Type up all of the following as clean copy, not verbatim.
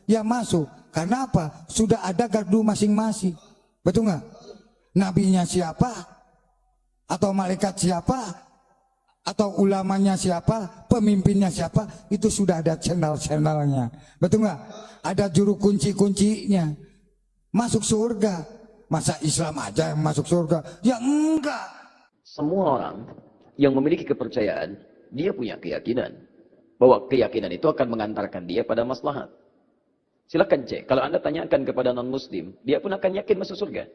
Ya masuk. Karena apa? Sudah ada gardu masing-masing. Betul nggak? Nabinya siapa? Atau malaikat siapa? Atau ulamanya siapa? Pemimpinnya siapa? Itu sudah ada channel-channelnya. Betul nggak? Ada juru kunci-kuncinya. Masuk surga. Masa Islam aja yang masuk surga? Ya enggak. Semua orang yang memiliki kepercayaan, dia punya keyakinan bahwa keyakinan itu akan mengantarkan dia pada maslahat. Silakan cek. Kalau Anda tanyakan kepada non-muslim, dia pun akan yakin masuk surga.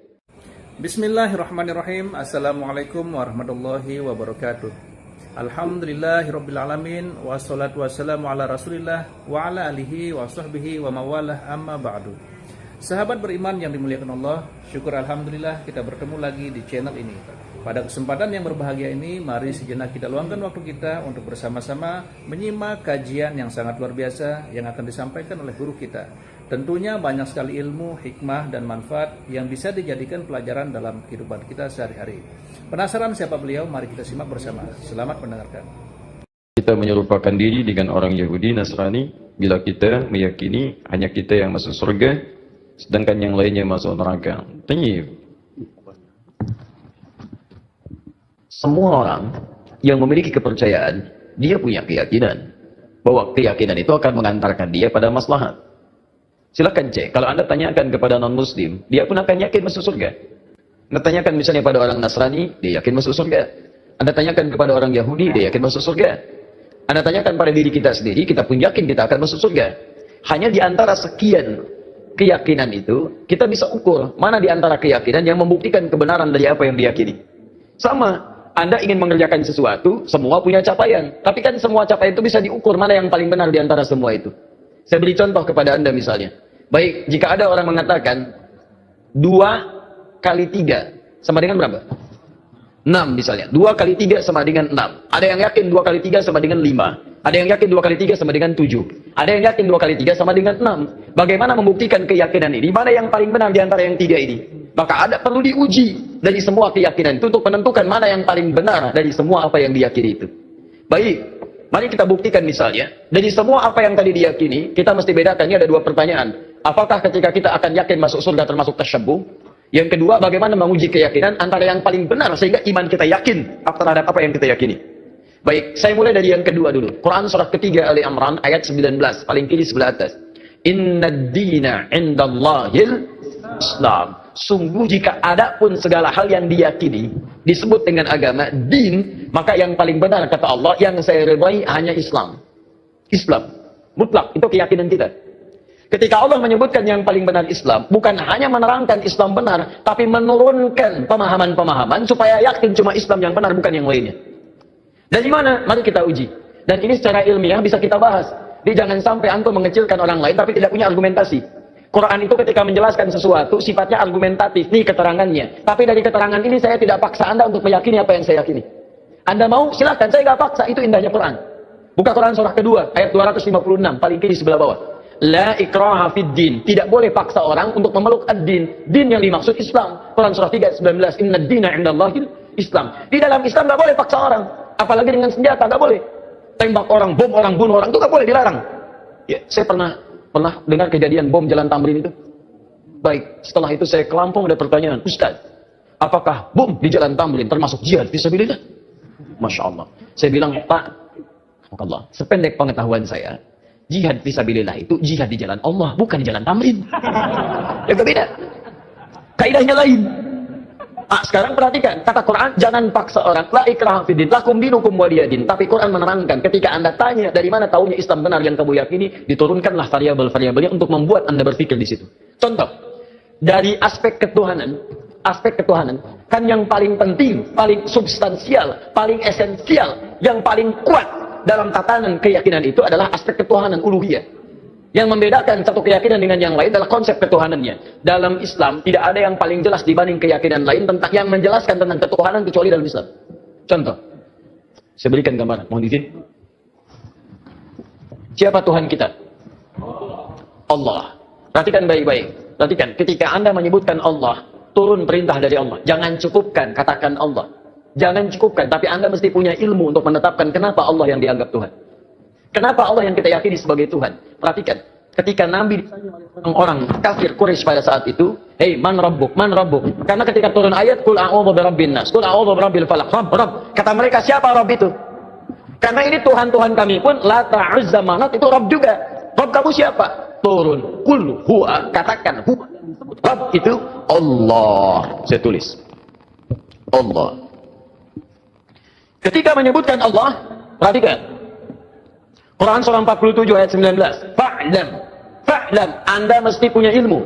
Bismillahirrahmanirrahim. Assalamualaikum warahmatullahi wabarakatuh. Alhamdulillahirrabbilalamin. Wassalatu wassalamu ala rasulillah wa ala alihi wa sahbihi wa mawalah amma ba'du. Sahabat beriman yang dimuliakan Allah, syukur alhamdulillah kita bertemu lagi di channel ini. Pada kesempatan yang berbahagia ini, mari sejenak kita luangkan waktu kita untuk bersama-sama menyimak kajian yang sangat luar biasa yang akan disampaikan oleh guru kita. Tentunya banyak sekali ilmu, hikmah, dan manfaat yang bisa dijadikan pelajaran dalam kehidupan kita sehari-hari. Penasaran siapa beliau? Mari kita simak bersama. Selamat mendengarkan. Kita menyerupakan diri dengan orang Yahudi, Nasrani, bila kita meyakini hanya kita yang masuk surga, sedangkan yang lainnya masuk neraka. Tayyib. Semua orang yang memiliki kepercayaan, dia punya keyakinan bahwa keyakinan itu akan mengantarkan dia pada maslahat. Silakan cek. Kalau Anda tanyakan kepada non-muslim, dia pun akan yakin masuk surga. Anda tanyakan misalnya pada orang Nasrani, dia yakin masuk surga. Anda tanyakan kepada orang Yahudi, dia yakin masuk surga. Anda tanyakan pada diri kita sendiri, kita pun yakin kita akan masuk surga. Hanya di antara sekian keyakinan itu, kita bisa ukur mana di antara keyakinan yang membuktikan kebenaran dari apa yang diyakini. Sama. Anda ingin mengerjakan sesuatu, semua punya capaian. Tapi kan semua capaian itu bisa diukur mana yang paling benar di antara semua itu. Saya beri contoh kepada Anda misalnya. Baik, jika ada orang mengatakan 2 kali 3 sama dengan berapa? 6 misalnya. 2 kali 3 sama dengan 6. Ada yang yakin 2 kali 3 sama dengan 5. Ada yang yakin 2 kali 3 sama dengan 7. Ada yang yakin 2 kali 3 sama dengan 6. Bagaimana membuktikan keyakinan ini? Mana yang paling benar di antara yang 3 ini? Maka ada perlu diuji dari semua keyakinan itu untuk menentukan mana yang paling benar dari semua apa yang diyakini itu. Baik, mari kita buktikan misalnya. Dari semua apa yang tadi diyakini, kita mesti bedakan. Ini ada 2 pertanyaan. Apakah ketika kita akan yakin masuk surga termasuk tasyabbuh? Yang kedua, bagaimana menguji keyakinan antara yang paling benar sehingga iman kita yakin terhadap apa yang kita yakini. Baik, saya mulai dari yang kedua dulu. Quran surah ketiga Ali Imran ayat 19, paling kiri sebelah atas. Innad dina indallahil Islam. Sungguh jika ada pun segala hal yang diyakini disebut dengan agama, din, maka yang paling benar kata Allah, yang saya ridhai hanya Islam. Islam. Mutlak, itu keyakinan kita. Ketika Allah menyebutkan yang paling benar Islam, bukan hanya menerangkan Islam benar, tapi menurunkan pemahaman-pemahaman supaya yakin cuma Islam yang benar, bukan yang lainnya. Dari mana? Mari kita uji. Dan ini secara ilmiah bisa kita bahas. Jadi jangan sampai antum mengecilkan orang lain tapi tidak punya argumentasi. Quran itu ketika menjelaskan sesuatu sifatnya argumentatif, nih keterangannya. Tapi dari keterangan ini saya tidak paksa Anda untuk meyakini apa yang saya yakini. Anda mau? Silakan, saya nggak paksa, itu indahnya Quran. Buka Quran surah kedua, ayat 256, paling kiri sebelah bawah. La ikraha fid din. Tidak boleh paksa orang untuk memeluk ad-din. Din yang dimaksud Islam. Quran surah 3 ayat 19. Inna dina indallahil Islam. Di dalam Islam nggak boleh paksa orang. Apalagi dengan senjata, nggak boleh. Tembak orang, bom orang, bunuh orang, itu nggak boleh, dilarang. Ya, saya pernah dengar kejadian bom Jalan Tamrin itu. Baik, setelah itu saya ke Lampung, ada pertanyaan, Ustaz, apakah bom di Jalan Tamrin termasuk jihad fisabilillah? Masya Allah. Saya bilang, Pak, Allah, sependek pengetahuan saya, jihad fisabilillah itu jihad di jalan Allah, bukan di Jalan Tamrin. Ya beda. Kaidahnya lain. Sekarang perhatikan, kata Quran, jangan paksa orang. La ikraha fiddin, lakum dinukum waliyadin. Tapi Quran menerangkan, ketika Anda tanya dari mana taunya Islam benar yang kamu yakini, diturunkanlah variabel-variabelnya untuk membuat Anda berpikir di situ. Contoh, dari aspek ketuhanan, kan yang paling penting, paling substansial, paling esensial, yang paling kuat dalam tatanan keyakinan itu adalah aspek ketuhanan uluhiyah. Yang membedakan satu keyakinan dengan yang lain adalah konsep ketuhanannya. Dalam Islam tidak ada yang paling jelas dibanding keyakinan lain tentang yang menjelaskan tentang ketuhanan kecuali dalam Islam. Contoh, saya berikan gambaran. Mohon izin. Siapa Tuhan kita? Allah. Perhatikan baik-baik. Perhatikan, ketika Anda menyebutkan Allah, turun perintah dari Allah. Jangan cukupkan, katakan Allah. Jangan cukupkan, tapi Anda mesti punya ilmu untuk menetapkan kenapa Allah yang dianggap Tuhan. Kenapa Allah yang kita yakini sebagai Tuhan? Perhatikan, ketika Nabi ditanya oleh orang kafir Quraisy pada saat itu, "Hei, man rabbuk? Man rabbuk?" Karena ketika turun ayat, "Qul a'udzu birabbin nas, qul a'udzu birabbil falaq." Rabb. Kata mereka, siapa Rabb itu? Karena ini Tuhan-Tuhan kami pun, Lata, Uzza, Manat itu Rabb juga. Rabb kamu siapa? Turun, "Qul huwa." Katakan, huwa yang disebut Rabb itu Allah. Saya tulis. Allah. Ketika menyebutkan Allah, perhatikan. Quran surah 47 ayat 19. Fa'lam, Anda mesti punya ilmu.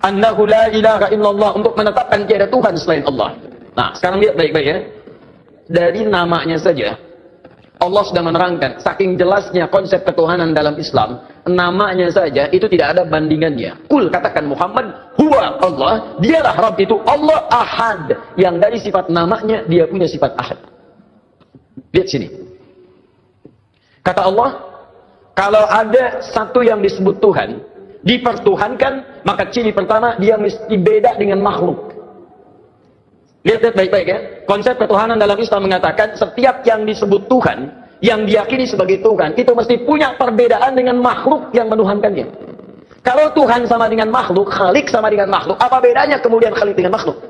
Annahu la ilaha illallah, untuk menetapkan tiada Tuhan selain Allah. Nah, sekarang lihat baik-baik ya. Dari namanya saja, Allah sudah menerangkan, saking jelasnya konsep ketuhanan dalam Islam, namanya saja itu tidak ada bandingannya. Kul, katakan Muhammad, huwa Allah, dialah Rabb itu Allah Ahad. Yang dari sifat namanya, dia punya sifat Ahad. Lihat sini. Kata Allah, kalau ada satu yang disebut Tuhan, dipertuhankan, maka ciri pertama, dia mesti beda dengan makhluk. Lihat baik-baik ya. Konsep ketuhanan dalam Islam mengatakan, setiap yang disebut Tuhan, yang diyakini sebagai Tuhan, itu mesti punya perbedaan dengan makhluk yang menuhankannya. Kalau Tuhan sama dengan makhluk, Khalik sama dengan makhluk, apa bedanya kemudian Khalik dengan makhluk?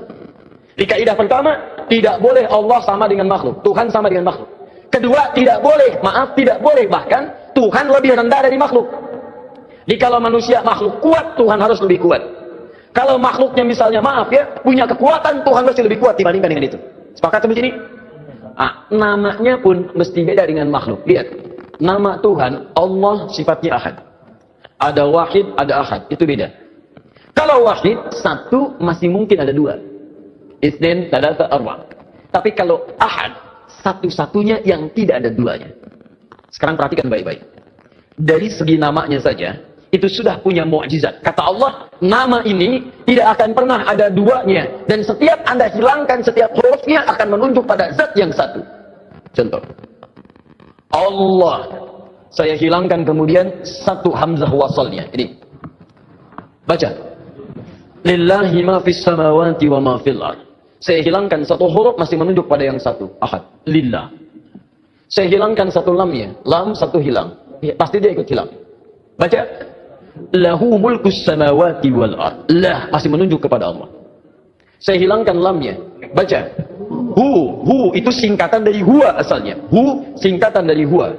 Di kaidah pertama, tidak boleh Allah sama dengan makhluk, Tuhan sama dengan makhluk. Kedua, tidak boleh bahkan Tuhan lebih rendah dari makhluk. Jadi kalau manusia makhluk kuat, Tuhan harus lebih kuat. Kalau makhluknya misalnya punya kekuatan, Tuhan mesti lebih kuat dibandingkan dengan itu. Sepakat sampai sini? Namanya pun mesti beda dengan makhluk. Lihat, nama Tuhan Allah sifatnya Ahad. Ada Wahid, ada Ahad, itu beda. Kalau Wahid, satu masih mungkin ada dua. Itsnain, tsalatsa, arba'. Tapi kalau Ahad, satu-satunya yang tidak ada duanya. Sekarang perhatikan baik-baik. Dari segi namanya saja, itu sudah punya mukjizat. Kata Allah, nama ini tidak akan pernah ada duanya. Dan setiap Anda hilangkan setiap hurufnya akan menunjuk pada zat yang satu. Contoh. Allah. Saya hilangkan kemudian satu hamzah wasalnya. Ini. Baca. Lillahi ma fis samawati wa ma fil ardh. Saya hilangkan satu huruf masih menunjuk pada yang satu. Ahad. Lillah. Saya hilangkan satu lamnya. Lam satu hilang. Ya, pasti dia ikut hilang. Baca. Lahu mulkus samawati wal ard. Lah masih menunjuk kepada Allah. Saya hilangkan lamnya. Baca. Hu itu singkatan dari huwa asalnya. Hu singkatan dari huwa.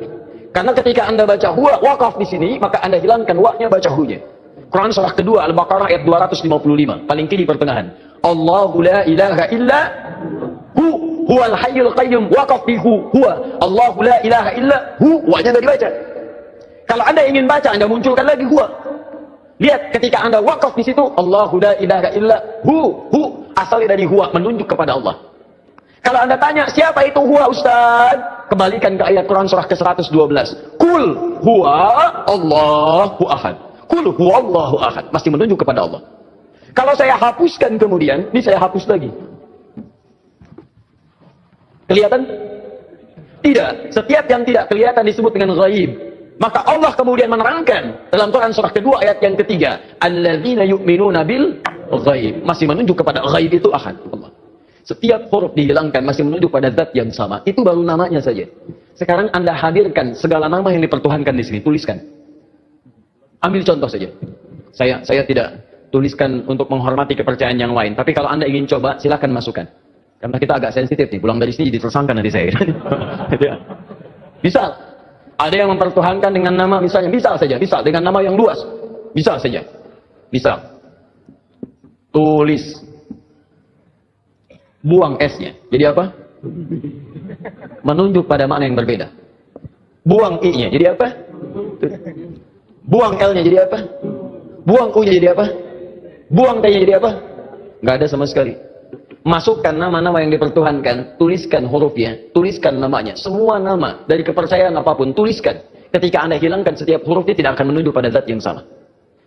Karena ketika Anda baca huwa wakaf di sini, maka Anda hilangkan wa-nya, baca hu-nya. Quran surah kedua Al-Baqarah ayat 255, paling kiri pertengahan. Allahu la ilaha illa huwal hayyul qayyum, waqaf bi huwa. Allahu la ilaha illa wa-nya enggak dibaca. Kalau Anda ingin baca, Anda munculkan lagi huwa. Lihat ketika Anda waqaf di situ, Allahu la ilaha illa asalnya dari huwa, menunjuk kepada Allah. Kalau Anda tanya, siapa itu huwa Ustaz? Kembalikan ke ayat Quran surah ke-112. Kul huwa Allahu ahad. Kul huwa Allahu ahad. Masih menunjuk kepada Allah. Kalau saya hapuskan kemudian, ini saya hapus lagi. Kelihatan? Tidak. Setiap yang tidak kelihatan disebut dengan ghaib. Maka Allah kemudian menerangkan dalam Quran surah kedua ayat yang ketiga. Alladzina yu'minuna bil ghaib. Masih menunjuk kepada ghaib itu ahad. Allah. Setiap huruf dihilangkan masih menunjuk pada zat yang sama. Itu baru namanya saja. Sekarang Anda hadirkan segala nama yang dipertuhankan di sini. Tuliskan. Ambil contoh saja. Saya tidak tuliskan untuk menghormati kepercayaan yang lain. Tapi kalau Anda ingin coba, silakan masukkan. Karena kita agak sensitif nih. Pulang dari sini jadi tersangka nanti saya. Misal, ada yang mempertuhankan dengan nama misalnya. Misal saja. Misal dengan nama yang luas. Misal saja. Misal. Tulis. Buang S-nya. Jadi apa? Menunjuk pada makna yang berbeda. Buang I-nya. Jadi apa? Buang L-nya jadi apa? Buang U-nya jadi apa? Buang T-nya jadi apa? Nggak ada sama sekali. Masukkan nama-nama yang dipertuhankan, tuliskan hurufnya, tuliskan namanya. Semua nama dari kepercayaan apapun, tuliskan. Ketika Anda hilangkan setiap hurufnya tidak akan menunjuk pada zat yang sama.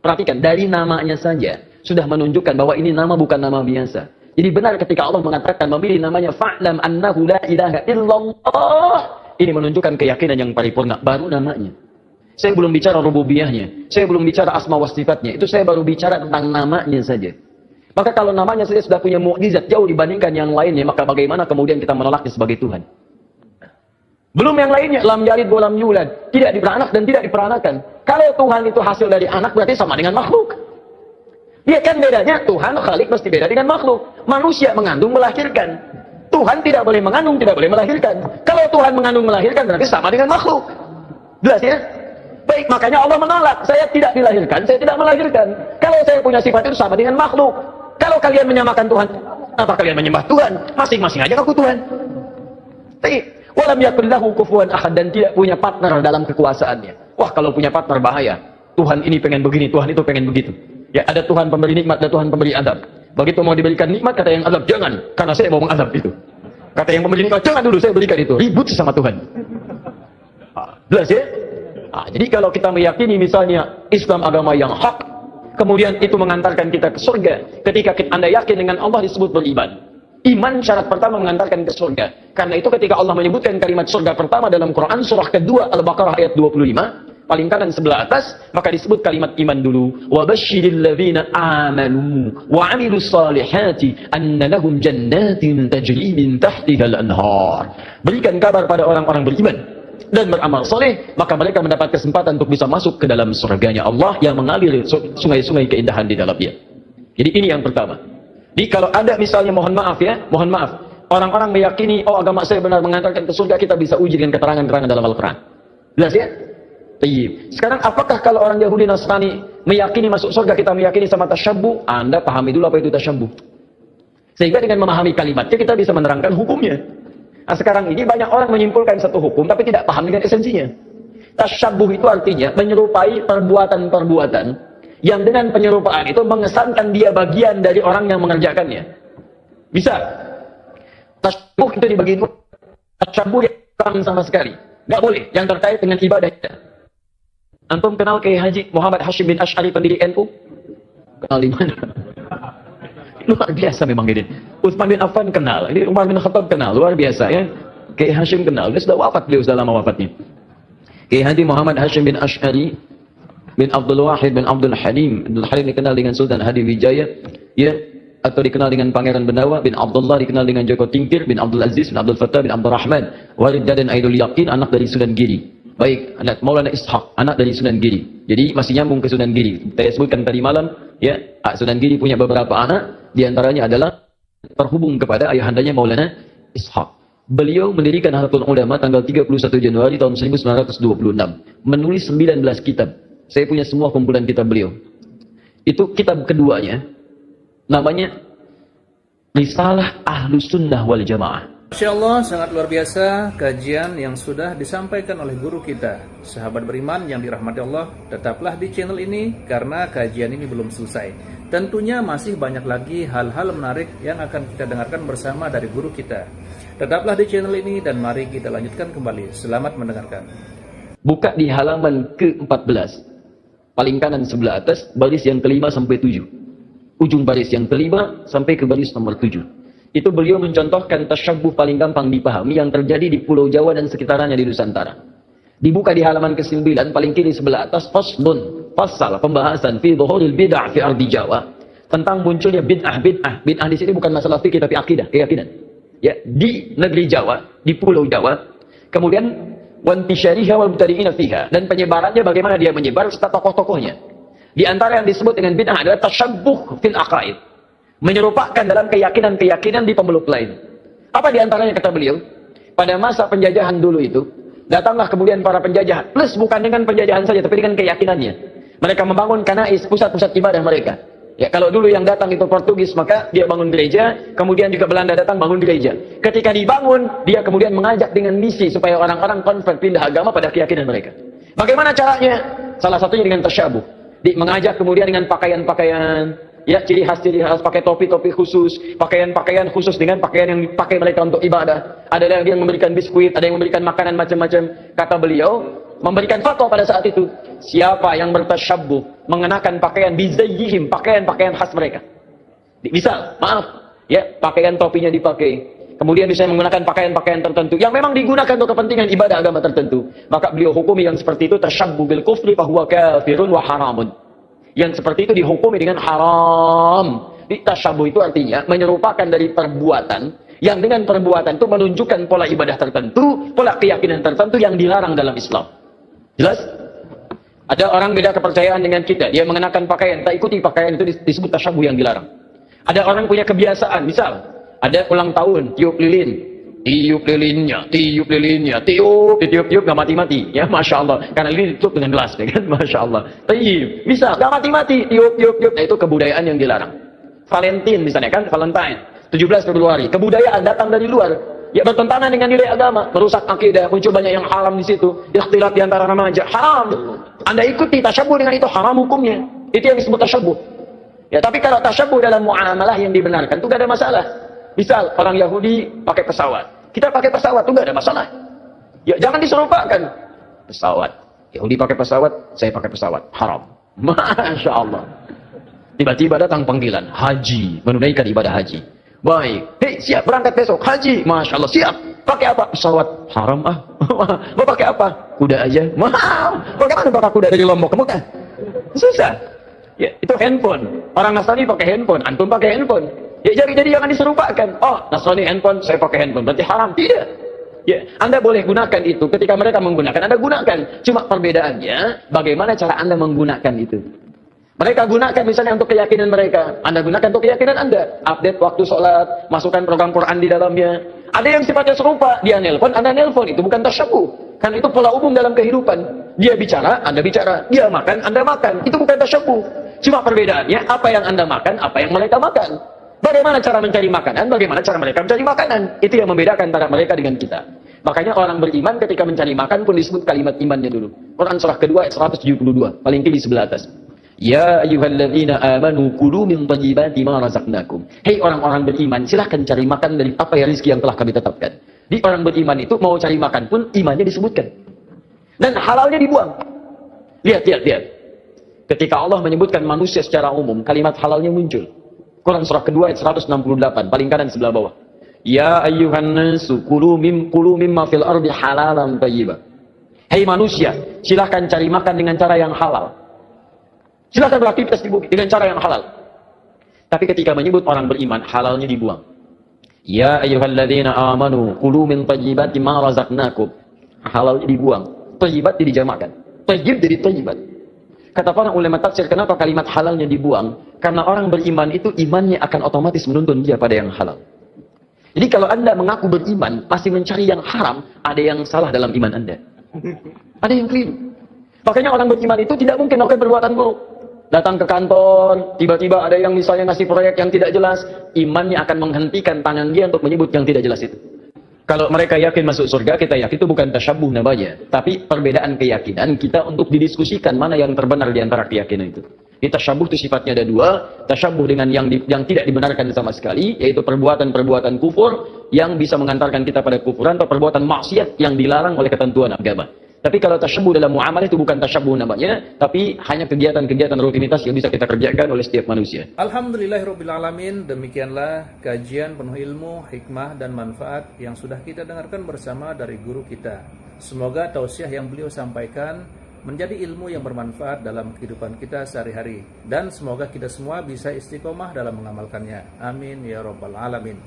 Perhatikan, dari namanya saja sudah menunjukkan bahwa ini nama bukan nama biasa. Jadi benar ketika Allah mengatakan memilih namanya fa'lam annahu la ilaha illallah. Ini menunjukkan keyakinan yang paripurna. Baru namanya. Saya belum bicara rububiyahnya. Saya belum bicara asma wa sifatnya. Itu saya baru bicara tentang namanya saja. Maka kalau namanya saja sudah punya mukjizat jauh dibandingkan yang lainnya, maka bagaimana kemudian kita menolaknya sebagai Tuhan? Belum yang lainnya, lam yalid wa lam yulad, tidak diperanak dan tidak diperanakan. Kalau Tuhan itu hasil dari anak berarti sama dengan makhluk. Ya kan bedanya, Tuhan Khalik mesti beda dengan makhluk. Manusia mengandung melahirkan. Tuhan tidak boleh mengandung, tidak boleh melahirkan. Kalau Tuhan mengandung melahirkan berarti sama dengan makhluk. Jelas ya? Baik, makanya Allah menolak. Saya tidak dilahirkan, saya tidak melahirkan. Kalau saya punya sifat itu sama dengan makhluk. Kalau kalian menyamakan Tuhan, apa kalian menyembah Tuhan? Masing-masing aja aku Tuhan. Baik. Walam yakun lahu kufuwan ahad, dan tidak punya partner dalam kekuasaannya. Wah, kalau punya partner bahaya. Tuhan ini pengen begini, Tuhan itu pengen begitu. Ya, ada Tuhan pemberi nikmat, ada Tuhan pemberi azab. Begitu mau diberikan nikmat, kata yang azab, jangan, karena saya mau mengazab itu. Kata yang memberi nikmat, jangan dulu, saya berikan itu. Ribut sama Tuhan. Jelas ya? Jadi kalau kita meyakini misalnya Islam agama yang hak, kemudian itu mengantarkan kita ke surga. Ketika Anda yakin dengan Allah disebut beriman. Iman syarat pertama mengantarkan ke surga. Karena itu ketika Allah menyebutkan kalimat surga pertama dalam Quran surah kedua Al-Baqarah ayat 25, paling kanan sebelah atas, maka disebut kalimat iman dulu. Wa basyiril ladzina amanu wa 'amilus solihati anna lahum jannatin tajri min tahtiha al-anhar. Berikan kabar pada orang-orang beriman dan beramal soleh, maka mereka mendapat kesempatan untuk bisa masuk ke dalam surganya Allah yang mengalir sungai-sungai keindahan di dalamnya. Jadi ini yang pertama. Jadi kalau ada misalnya, mohon maaf ya, mohon maaf, orang-orang meyakini, oh agama saya benar mengantarkan ke surga, kita bisa uji dengan keterangan-keterangan dalam Al-Quran. Jelas ya? Tayyib. Sekarang apakah kalau orang Yahudi Nasrani meyakini masuk surga, kita meyakini sama tasyabbuh? Anda pahami dulu apa itu tasyabbuh. Sehingga dengan memahami kalimatnya, kita bisa menerangkan hukumnya. Nah, sekarang ini banyak orang menyimpulkan satu hukum, tapi tidak paham dengan esensinya. Tasyabbuh itu artinya menyerupai perbuatan-perbuatan yang dengan penyerupaan itu mengesankan dia bagian dari orang yang mengerjakannya. Bisa. Tasyabbuh itu dibagi dua. Tasyabbuh yang sama sekali. Nggak boleh. Yang terkait dengan ibadah kita. Antum kenal Kiai Haji Muhammad Hashim bin Asy'ari pendiri NU? Kenal di mana? Luar biasa memang ini. Utsman bin Affan kenal. Ini Umar bin Khattab kenal. Luar biasa ya. Kiai Hashim kenal. Dia sudah wafat, beliau sudah lama wafatnya. Kiai Haji Muhammad Hashim bin Asy'ari bin Abdul Wahid bin Abdul Halim. Abdul Halim dikenal dengan Sultan Hadi Wijaya, ya, atau dikenal dengan Pangeran Benawa. Bin Abdullah dikenal dengan Joko Tingkir. Bin Abdul Aziz bin Abdul Fattah bin Abdul Rahman. Walid dan Aidul Yaqin, anak dari Sunan Giri. Baik, anak Maulana Ishaq, anak dari Sunan Giri. Jadi masih nyambung ke Sunan Giri. Saya sebutkan tadi malam, ya, Sunan Giri punya beberapa anak, diantaranya adalah terhubung kepada ayahandanya Maulana Ishaq. Beliau mendirikan Nahdlatul Ulama tanggal 31 Januari tahun 1926. Menulis 19 kitab. Saya punya semua kumpulan kitab beliau. Itu kitab keduanya, namanya Risalah Ahlus Sunnah wal Jamaah. Masya Allah, sangat luar biasa kajian yang sudah disampaikan oleh guru kita. Sahabat beriman yang dirahmati Allah, tetaplah di channel ini karena kajian ini belum selesai. Tentunya masih banyak lagi hal-hal menarik yang akan kita dengarkan bersama dari guru kita. Tetaplah di channel ini dan mari kita lanjutkan kembali. Selamat mendengarkan. Buka di halaman ke-14. Paling kanan sebelah atas, baris yang kelima sampai 7. Ujung baris yang kelima sampai ke baris nomor 7. Itu beliau mencontohkan tasyabbuh paling gampang dipahami yang terjadi di Pulau Jawa dan sekitarnya di Nusantara. Dibuka di halaman ke-9, paling kiri sebelah atas, faslun, pasal pembahasan fi dhuhuril bid'ah fi ardi Jawa. Tentang munculnya bid'ah. Bid'ah di sini bukan masalah fikih tapi akidah, keyakinan. Ya, di negeri Jawa, di Pulau Jawa. Kemudian wantisyariha wal mubtadi'ina fiha, dan penyebarannya bagaimana dia menyebar serta tokoh-tokohnya. Di antara yang disebut dengan bid'ah adalah tasyabbuh fil aqaid, menyerupakan dalam keyakinan-keyakinan di pemeluk lain. Apa di antaranya kata beliau? Pada masa penjajahan dulu itu, datanglah kemudian para penjajah, plus bukan dengan penjajahan saja tapi dengan keyakinannya. Mereka membangun kanais, pusat-pusat ibadah mereka. Ya, kalau dulu yang datang itu Portugis, maka dia bangun gereja, kemudian juga Belanda datang bangun gereja. Ketika dibangun, dia kemudian mengajak dengan misi supaya orang-orang konvert pindah agama pada keyakinan mereka. Bagaimana caranya? Salah satunya dengan tasyabbuh. Mengajak kemudian dengan pakaian-pakaian, ya, ciri khas pakai topi-topi khusus, pakaian-pakaian khusus dengan pakaian yang dipakai mereka untuk ibadah. Ada yang memberikan biskuit, ada yang memberikan makanan macam-macam. Kata beliau, memberikan fatwa pada saat itu, siapa yang bertasyabbuh mengenakan pakaian bizayyihim, pakaian-pakaian khas mereka. Misal, maaf, ya, pakaian topinya dipakai. Kemudian bisa menggunakan pakaian-pakaian tertentu yang memang digunakan untuk kepentingan ibadah agama tertentu. Maka beliau hukumi yang seperti itu tasyabbuh bil kufri fahuwa kafirun wa haramun. Yang seperti itu dihukumi dengan haram. Tasyabbuh itu artinya menyerupakan dari perbuatan yang dengan perbuatan itu menunjukkan pola ibadah tertentu, pola keyakinan tertentu yang dilarang dalam Islam. Jelas? Ada orang beda kepercayaan dengan kita, dia mengenakan pakaian, tak ikuti pakaian itu disebut tasyabuh yang dilarang. Ada orang punya kebiasaan, misal ada ulang tahun, tiup lilin, tiup lilinnya, tiup, nggak mati-mati, ya Masya Allah, karena lilin ditutup dengan gelas, ya kan, Masya Allah. Tiup, bisa, nggak mati-mati, tiup, nah itu kebudayaan yang dilarang. Valentine misalnya kan, Valentine. 17 Februari, kebudayaan datang dari luar, ya bertentangan dengan nilai agama, merusak akidah, muncul banyak yang haram di situ, ikhtilat di antara remaja, haram. Anda ikuti tasyabuh dengan itu, haram hukumnya. Itu yang disebut tasyabuh. Ya, tapi kalau tasyabuh dalam muamalah yang dibenarkan itu gak ada masalah. Misal orang Yahudi pakai pesawat, kita pakai pesawat itu gak ada masalah. Ya, jangan diserupakan. Pesawat, Yahudi pakai pesawat, saya pakai pesawat, haram. Masya Allah. Tiba-tiba datang panggilan haji, menunaikan ibadah haji. Baik, hei siap berangkat besok haji, Masya Allah, siap. Pakai apa? Pesawat, haram ah. Mau pakai apa? Kuda aja, mahal. Bagaimana pakai kuda dari Lombok ke Mekah? Susah. Ya, itu handphone. Orang Nasrani pakai handphone, antum pakai handphone. Ya jadi jangan diserupakan. Oh, Nasrani handphone, saya pakai handphone, berarti haram. Tidak. Ya, Anda boleh gunakan itu ketika mereka menggunakan, Anda gunakan. Cuma perbedaannya, bagaimana cara Anda menggunakan itu. Mereka gunakan misalnya untuk keyakinan mereka, Anda gunakan untuk keyakinan Anda. Update waktu sholat, masukkan program Quran di dalamnya. Ada yang sifatnya serupa, dia nelpon, Anda nelpon, itu bukan tasyabuh. Kan itu pola umum dalam kehidupan. Dia bicara, Anda bicara. Dia makan, Anda makan. Itu bukan tasyabuh. Cuma perbedaannya, apa yang Anda makan, apa yang mereka makan. Bagaimana cara mencari makanan, bagaimana cara mereka mencari makanan. Itu yang membedakan antara mereka dengan kita. Makanya orang beriman ketika mencari makan pun disebut kalimat imannya dulu. Quran surah kedua ayat 172, paling tinggi di sebelah atas. Ya ayyuhalladzina amanu kulu min thayyibati ma razaqnakum. Hei orang-orang beriman, silahkan cari makan dari apa yang rezeki yang telah kami tetapkan. Di orang beriman itu mau cari makan pun imannya disebutkan. Dan halalnya dibuang. Lihat. Ketika Allah menyebutkan manusia secara umum, kalimat halalnya muncul. Quran surah kedua ayat 168, paling kanan sebelah bawah. Ya ayyuhan nasu kulu mimma fil ardi halalan thayyiba. Hei manusia, silahkan cari makan dengan cara yang halal. Silahkan beraktivitas di bumi dengan cara yang halal. Tapi ketika menyebut orang beriman, halalnya dibuang. Ya ayyuhalladzina amanu kulu min thayyibati ma razaqnakum. Halalnya dibuang. Thayyibat dijamakkan. Thayyib jadi thayyibat. Kata para ulama tafsir, kenapa kalimat halalnya dibuang? Karena orang beriman itu imannya akan otomatis menuntun dia pada yang halal. Jadi kalau Anda mengaku beriman, masih mencari yang haram, ada yang salah dalam iman Anda. Ada yang keliru. Makanya orang beriman itu tidak mungkin melakukan perbuatan buruk. Datang ke kantor, tiba-tiba ada yang misalnya ngasih proyek yang tidak jelas, imannya akan menghentikan tangan dia untuk menyebut yang tidak jelas itu. Kalau mereka yakin masuk surga, kita yakin itu bukan tasyabuh namanya. Tapi perbedaan keyakinan kita untuk didiskusikan mana yang terbenar di antara keyakinan itu. Di tasyabuh itu sifatnya ada dua, tasyabuh dengan yang tidak dibenarkan sama sekali, yaitu perbuatan-perbuatan kufur yang bisa mengantarkan kita pada kufuran, atau perbuatan maksiat yang dilarang oleh ketentuan agama. Tapi kalau tasyabuh dalam muamalah itu bukan tasyabuh namanya, tapi hanya kegiatan-kegiatan rutinitas yang bisa kita kerjakan oleh setiap manusia. Alhamdulillahirrabbilalamin, demikianlah kajian penuh ilmu, hikmah, dan manfaat yang sudah kita dengarkan bersama dari guru kita. Semoga tausiah yang beliau sampaikan menjadi ilmu yang bermanfaat dalam kehidupan kita sehari-hari. Dan semoga kita semua bisa istiqomah dalam mengamalkannya. Amin ya rabbal alamin.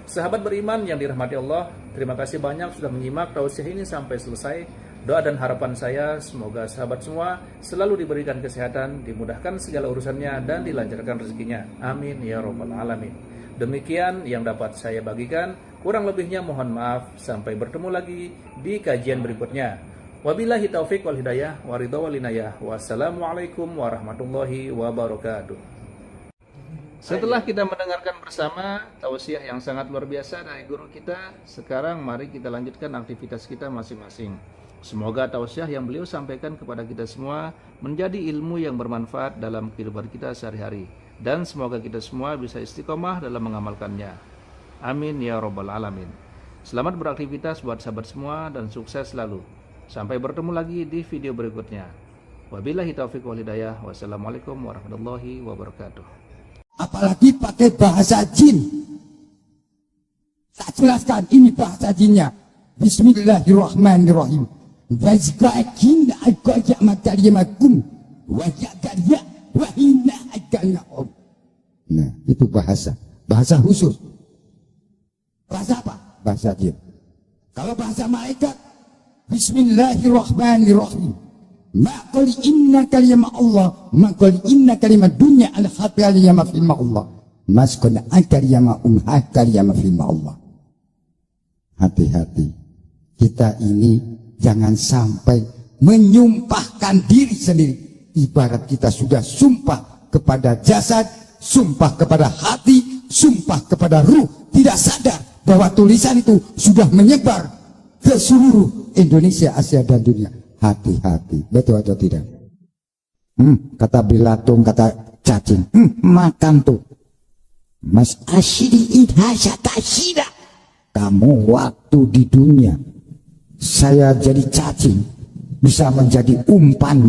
Sahabat beriman yang dirahmati Allah, terima kasih banyak sudah menyimak tausiah ini sampai selesai. Doa dan harapan saya, semoga sahabat semua selalu diberikan kesehatan, dimudahkan segala urusannya, dan dilancarkan rezekinya. Amin ya rabbal alamin. Demikian yang dapat saya bagikan. Kurang lebihnya mohon maaf. Sampai bertemu lagi di kajian berikutnya. Wabillahi taufiq wal hidayah, waridha wal inayah. Wassalamualaikum warahmatullahi wabarakatuh. Setelah kita mendengarkan bersama tausiah yang sangat luar biasa dari guru kita, sekarang mari kita lanjutkan aktivitas kita masing-masing. Semoga tausiah yang beliau sampaikan kepada kita semua menjadi ilmu yang bermanfaat dalam kehidupan kita sehari-hari. Dan semoga kita semua bisa istiqomah dalam mengamalkannya. Amin ya rabbal alamin. Selamat beraktivitas buat sahabat semua dan sukses selalu. Sampai bertemu lagi di video berikutnya. Wabillahi taufiq wal hidayah. Wassalamualaikum warahmatullahi wabarakatuh. Apalagi pakai bahasa jin. Tak jelaskan ini bahasa jinnya. Bismillahirrahmanirrahim. Wazqakin agak matarimakum wajakarya wahina akan. Nah, itu bahasa khusus. Bahasa apa? Bahasa jin. Kalau bahasa malaikat, Bismillahirrahmanirrahim. Maqul inna kalimah Allah, maqul inna kalimah dunya al-haq kalimah firma Allah. Maskun kalimah kalimah firma Allah. Hati-hati. Kita ini jangan sampai menyumpahkan diri sendiri. Ibarat kita sudah sumpah kepada jasad, sumpah kepada hati, sumpah kepada ruh, tidak sadar bahwa tulisan itu sudah menyebar ke seluruh Indonesia, Asia dan dunia. Hati-hati, betul atau tidak? Kata bilatung, kata cacing, makan tuh. Mas asyidi idhasya tasyida. Kamu waktu di dunia saya jadi cacing, bisa menjadi umpan.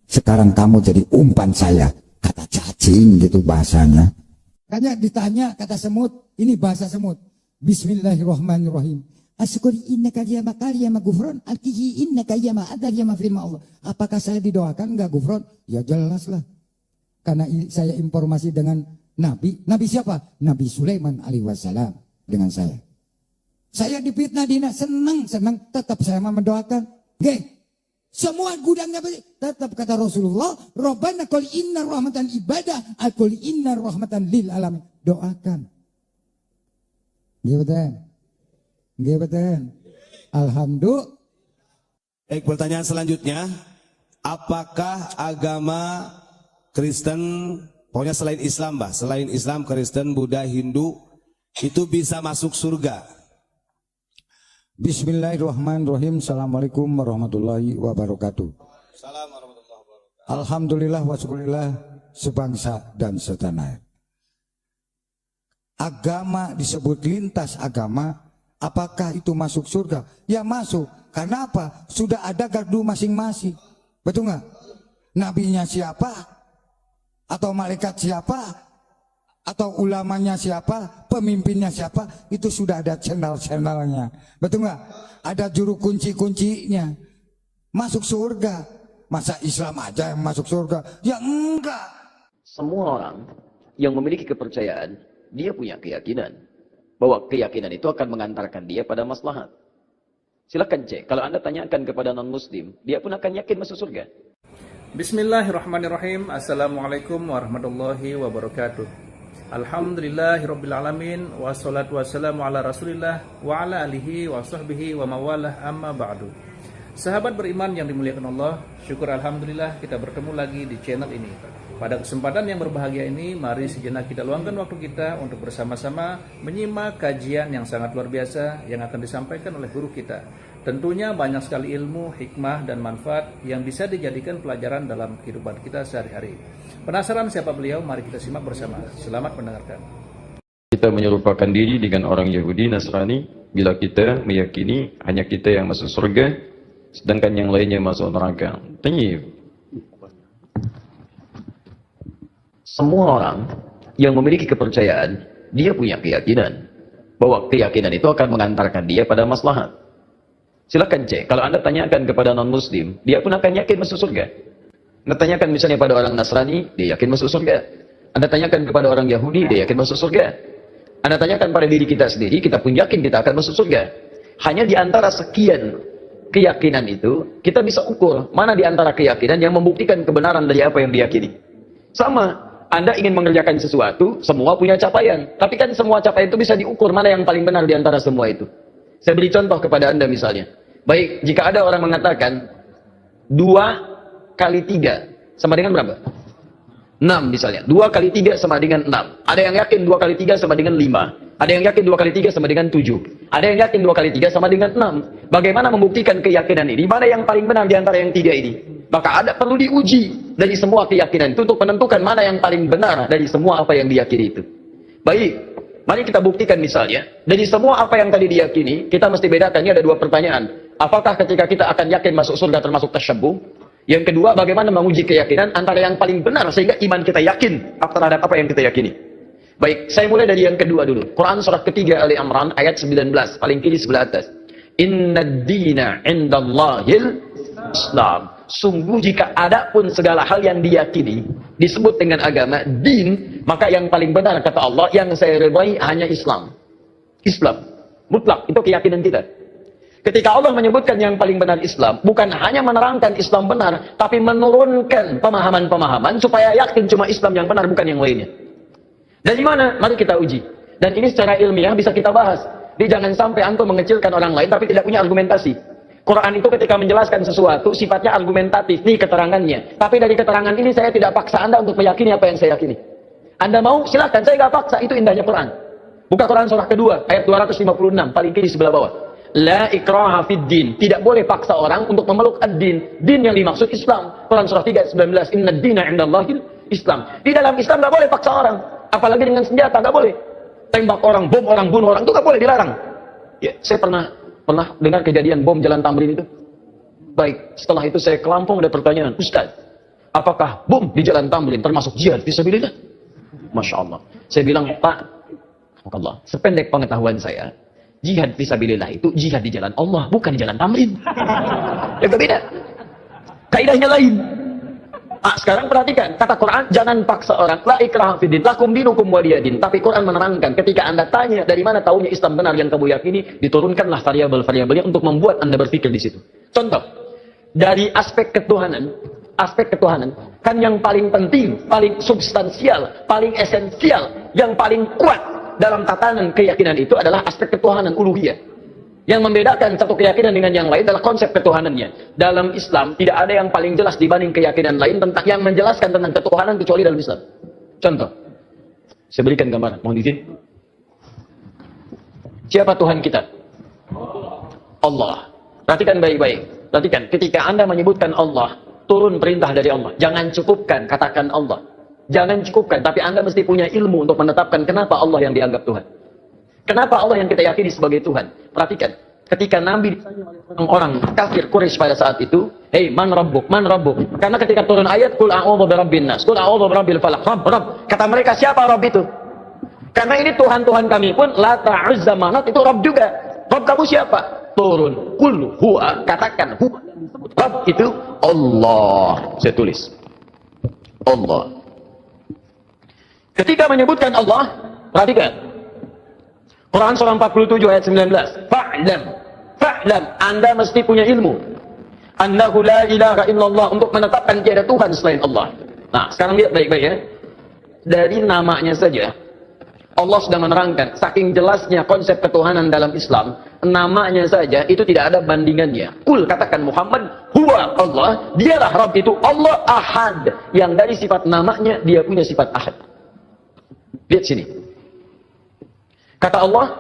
Sekarang kamu jadi umpan saya. Kata cacing gitu bahasanya. Makanya ditanya kata semut, ini bahasa semut. Bismillahirrahmanirrahim. Asyukuri innaka yama kaliyama gufron, alkihi innaka yama adal yama firma Allah. Apakah saya didoakan enggak gufron? Ya jelas lah. Karena saya informasi dengan Nabi. Nabi siapa? Nabi Sulaiman alaihi wassalam dengan saya. Saya difitnah dina, senang, tetap saya mendoakan. Oke. Semua gudangnya tetap kata Rasulullah, Rabbana qul inna rahmatan ibadah, qul inna rahmatan lil alamin. Doakan. Gimana? Alhamdulillah. Baik, pertanyaan selanjutnya, apakah agama Kristen, pokoknya selain Islam, Mbah, selain Islam, Kristen, Buddha, Hindu, itu bisa masuk surga? Bismillahirrahmanirrahim. Assalamualaikum warahmatullahi wabarakatuh. Alhamdulillah wa syukurillah sebangsa dan setanah. Agama disebut lintas agama. Apakah itu masuk surga? Ya masuk. Karena apa? Sudah ada gardu masing-masing. Betul nggak? Nabinya siapa? Atau malaikat siapa? Atau ulamanya siapa, pemimpinnya siapa, itu sudah ada channel-channelnya. Betul nggak? Ada juru kunci-kuncinya. Masuk surga. Masa Islam aja yang masuk surga? Ya enggak. Semua orang yang memiliki kepercayaan, dia punya keyakinan bahwa keyakinan itu akan mengantarkan dia pada maslahat. Silakan cek. Kalau Anda tanyakan kepada non-muslim, dia pun akan yakin masuk surga. Bismillahirrahmanirrahim. Assalamualaikum warahmatullahi wabarakatuh. Alhamdulillahirabbil alamin, wassalatu wassalamu ala Rasulillah wa ala alihi wa sahbihi wa mawalah, amma ba'du. Sahabat beriman yang dimuliakan Allah, syukur alhamdulillah kita bertemu lagi di channel ini. Pada kesempatan yang berbahagia ini, mari sejenak kita luangkan waktu kita untuk bersama-sama menyimak kajian yang sangat luar biasa yang akan disampaikan oleh guru kita. Tentunya banyak sekali ilmu, hikmah, dan manfaat yang bisa dijadikan pelajaran dalam kehidupan kita sehari-hari. Penasaran siapa beliau? Mari kita simak bersama. Selamat mendengarkan. Kita menyerupakan diri dengan orang Yahudi, Nasrani, bila kita meyakini hanya kita yang masuk surga, sedangkan yang lainnya masuk neraka. Tayyib. Semua orang yang memiliki kepercayaan, dia punya keyakinan bahwa keyakinan itu akan mengantarkan dia pada maslahat. Silakan cek. Kalau Anda tanyakan kepada non-muslim, dia pun akan yakin masuk surga. Anda tanyakan misalnya pada orang Nasrani, dia yakin masuk surga. Anda tanyakan kepada orang Yahudi, dia yakin masuk surga. Anda tanyakan pada diri kita sendiri, kita pun yakin kita akan masuk surga. Hanya di antara sekian keyakinan itu, kita bisa ukur mana di antara keyakinan yang membuktikan kebenaran dari apa yang diyakini. Sama, Anda ingin mengerjakan sesuatu, semua punya capaian. Tapi kan semua capaian itu bisa diukur mana yang paling benar di antara semua itu. Saya beri contoh kepada Anda misalnya. Baik, jika ada orang mengatakan 2 kali 3 sama dengan berapa? 6 misalnya. 2 kali 3 sama dengan 6. Ada yang yakin 2 kali 3 sama dengan 5. Ada yang yakin 2 kali 3 sama dengan 7. Ada yang yakin 2 kali 3 sama dengan 6. Bagaimana membuktikan keyakinan ini? Mana yang paling benar di antara yang 3 ini? Maka ada perlu diuji dari semua keyakinan itu untuk menentukan mana yang paling benar dari semua apa yang diyakini itu. Baik. Mari kita buktikan misalnya, dari semua apa yang tadi diyakini, kita mesti bedakan, ini ada 2 pertanyaan. Apakah ketika kita akan yakin masuk surga termasuk tasyabbuh? Yang kedua, bagaimana menguji keyakinan antara yang paling benar sehingga iman kita yakin terhadap apa yang kita yakini. Baik, saya mulai dari yang kedua dulu. Quran surat ketiga Ali Imran ayat 19, paling kiri sebelah atas. Innad dina indallahil Islam. Sungguh jika ada pun segala hal yang diyakini disebut dengan agama, din, maka yang paling benar kata Allah yang saya ridhai hanya Islam. Islam. Mutlak, itu keyakinan kita. Ketika Allah menyebutkan yang paling benar Islam, bukan hanya menerangkan Islam benar, tapi menurunkan pemahaman-pemahaman supaya yakin cuma Islam yang benar, bukan yang lainnya. Dari mana? Mari kita uji. Dan ini secara ilmiah bisa kita bahas. Jadi jangan sampai antum mengecilkan orang lain tapi tidak punya argumentasi. Quran itu ketika menjelaskan sesuatu sifatnya argumentatif, nih keterangannya. Tapi dari keterangan ini saya tidak paksa Anda untuk meyakini apa yang saya yakini. Anda mau silakan, saya nggak paksa, itu indahnya Quran. Buka Quran surah kedua ayat 256 paling kiri sebelah bawah. La ikraha fid din. Tidak boleh paksa orang untuk memeluk ad-din. Din yang dimaksud Islam. Quran surah 3 ayat 19. Inna ad-dina 'indallahil Islam. Di dalam Islam nggak boleh paksa orang. Apalagi dengan senjata, nggak boleh. Tembak orang, bom orang, bunuh orang, itu nggak boleh, dilarang. Ya, saya pernah dengar kejadian bom Jalan Tamrin itu. Baik, setelah itu saya ke Lampung, ada pertanyaan, Ustaz, apakah bom di Jalan Tamrin termasuk jihad fisabilillah? Masya Allah. Saya bilang, Pak, Allah, sependek pengetahuan saya, jihad fisabilillah itu jihad di jalan Allah, bukan di Jalan Tamrin. Ya berbeda. Kaidahnya lain. Sekarang perhatikan, kata Quran, jangan paksa orang. La ikraha fiddin, lakum dinukum waliyadin. Tapi Quran menerangkan, ketika Anda tanya dari mana taunya Islam benar yang kamu yakini, diturunkanlah variabel-variabelnya untuk membuat Anda berpikir di situ. Contoh, dari aspek ketuhanan, kan yang paling penting, paling substansial, paling esensial, yang paling kuat dalam tatanan keyakinan itu adalah aspek ketuhanan uluhiyah. Yang membedakan satu keyakinan dengan yang lain adalah konsep ketuhanannya. Dalam Islam tidak ada yang paling jelas dibanding keyakinan lain tentang yang menjelaskan tentang ketuhanan kecuali dalam Islam. Contoh, saya berikan gambaran, mohon izin. Siapa Tuhan kita? Allah. Perhatikan baik-baik. Perhatikan, ketika Anda menyebutkan Allah, turun perintah dari Allah. Jangan cukupkan, katakan Allah. Jangan cukupkan, tapi Anda mesti punya ilmu untuk menetapkan kenapa Allah yang dianggap Tuhan. Kenapa Allah yang kita yakini sebagai Tuhan? Perhatikan, ketika Nabi ditanya oleh orang kafir Quraisy pada saat itu, "Hei, man rabbuk? Man rabbuk?" Karena ketika turun ayat, "Qul a'udzu birabbin nas, qul a'udzu birabbil falaq." Rabb. Kata mereka, siapa Rabb itu? Karena ini Tuhan-Tuhan kami pun, Lata, Uzza, Manat, itu Rabb juga. Rabb kamu siapa? Turun, "Qul huwa," katakan huwa. Rabb itu Allah. Saya tulis. Allah. Ketika menyebutkan Allah, perhatikan. Quran surah 47 ayat 19. Fa'lam, Anda mesti punya ilmu. Annahu la ilaha illallah, untuk menetapkan tiada Tuhan selain Allah. Nah, sekarang lihat baik-baik ya. Dari namanya saja, Allah sudah menerangkan, saking jelasnya konsep ketuhanan dalam Islam, namanya saja itu tidak ada bandingannya. Kul, katakan Muhammad, huwa Allah, dialah Rabb itu Allah Ahad. Yang dari sifat namanya, dia punya sifat Ahad. Lihat sini. Kata Allah,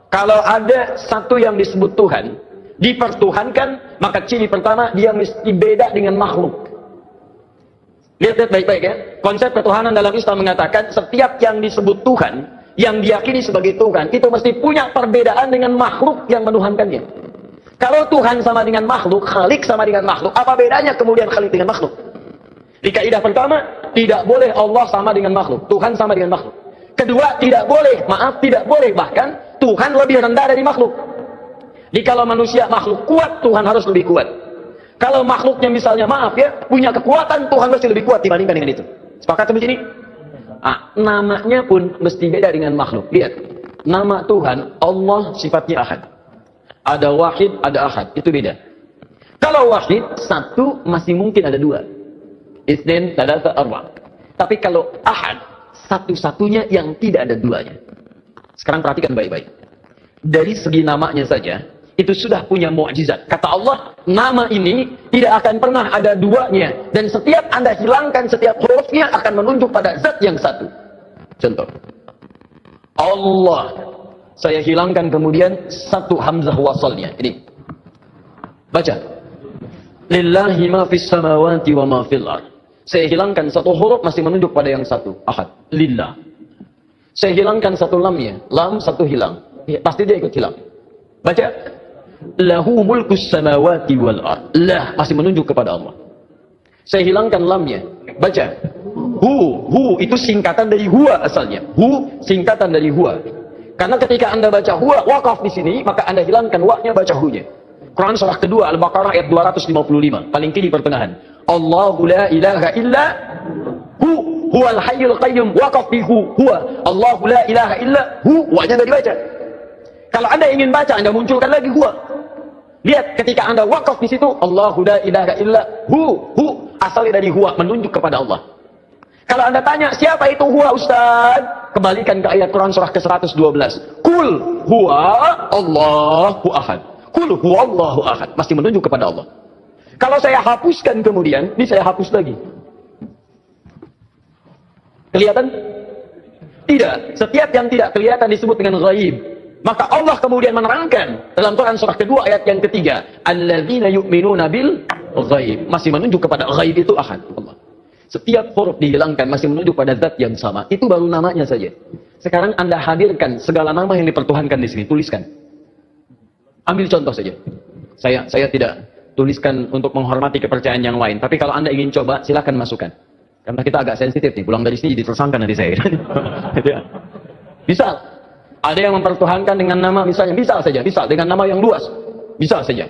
kalau ada satu yang disebut Tuhan, dipertuhankan, maka ciri pertama, dia mesti beda dengan makhluk. Lihat baik-baik ya. Konsep ketuhanan dalam Islam mengatakan, setiap yang disebut Tuhan, yang diyakini sebagai Tuhan, itu mesti punya perbedaan dengan makhluk yang menuhankannya. Kalau Tuhan sama dengan makhluk, Khalik sama dengan makhluk, apa bedanya kemudian Khalik dengan makhluk? Di kaidah pertama, tidak boleh Allah sama dengan makhluk, Tuhan sama dengan makhluk. Kedua, tidak boleh bahkan Tuhan lebih rendah dari makhluk. Jadi kalau manusia makhluk kuat, Tuhan harus lebih kuat. Kalau makhluknya misalnya punya kekuatan, Tuhan mesti lebih kuat dibandingkan dengan itu. Sepakat sampai sini? Namanya pun mesti beda dengan makhluk. Lihat, nama Tuhan Allah sifatnya Ahad. Ada Wahid, ada Ahad, itu beda. Kalau Wahid satu, masih mungkin ada dua. Itsnain, tsalatsa, arba'. Tapi kalau Ahad, satu-satunya yang tidak ada duanya. Sekarang perhatikan baik-baik. Dari segi namanya saja, itu sudah punya mukjizat. Kata Allah, nama ini tidak akan pernah ada duanya. Dan setiap Anda hilangkan setiap hurufnya akan menunjuk pada zat yang satu. Contoh. Allah. Saya hilangkan kemudian satu hamzah wasalnya. Ini. Baca. Lillahi ma fis samawati wa ma fil ardh. Saya hilangkan satu huruf masih menunjuk pada yang satu. Ahad. Lillah. Saya hilangkan satu lamnya. Lam satu hilang. Ya, pasti dia ikut hilang. Baca. Lahu mulkus samawati wal ard. Lah masih menunjuk kepada Allah. Saya hilangkan lamnya. Baca. Hu itu singkatan dari huwa asalnya. Hu singkatan dari huwa. Karena ketika Anda baca huwa wakaf di sini, maka Anda hilangkan wa-nya, baca hu-nya. Quran surah kedua Al-Baqarah ayat 255, paling kiri pertengahan. Allahu la ilaha illa huwal hayyul qayyum, waqaf bi huwa. Allahu la ilaha illa wa-nya enggak dibaca. Kalau Anda ingin baca, Anda munculkan lagi huwa. Lihat ketika Anda wakaf di situ, Allahu la ilaha illa hu asalnya dari huwa, menunjuk kepada Allah. Kalau Anda tanya siapa itu huwa Ustaz, kembalikan ke ayat Quran surah ke-112. Kul huwa Allahu ahad. Kul huwa Allahu ahad, masih menunjuk kepada Allah. Kalau saya hapuskan kemudian, ini saya hapus lagi. Kelihatan? Tidak. Setiap yang tidak kelihatan disebut dengan ghaib. Maka Allah kemudian menerangkan dalam Quran surah kedua ayat yang ketiga, alladzina yu'minuna bil ghaib, masih menunjuk kepada ghaib itu ahad, Allah. Setiap huruf dihilangkan masih menunjuk pada zat yang sama. Itu baru namanya saja. Sekarang Anda hadirkan segala nama yang dipertuhankan di sini, tuliskan. Ambil contoh saja. Saya tidak tuliskan untuk menghormati kepercayaan yang lain, tapi kalau Anda ingin coba silakan masukkan. Karena kita agak sensitif nih, pulang dari sini jadi tersangka nanti saya. Bisa. Ada yang mempertuhankan dengan nama misalnya, bisa saja, bisa dengan nama yang luas. Bisa saja.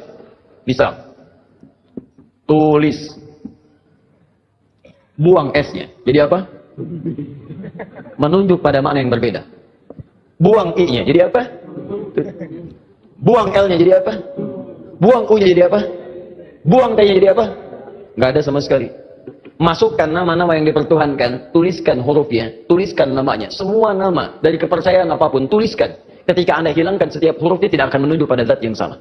Bisa. Tulis. Buang S-nya. Jadi apa? Menunjuk pada makna yang berbeda. Buang I-nya. Jadi apa? Buang L-nya jadi apa? Buang U-nya jadi apa? Buang T-nya jadi apa? Nggak ada sama sekali. Masukkan nama-nama yang dipertuhankan, tuliskan hurufnya, tuliskan namanya. Semua nama dari kepercayaan apapun, tuliskan. Ketika Anda hilangkan setiap hurufnya tidak akan menunjuk pada zat yang sama.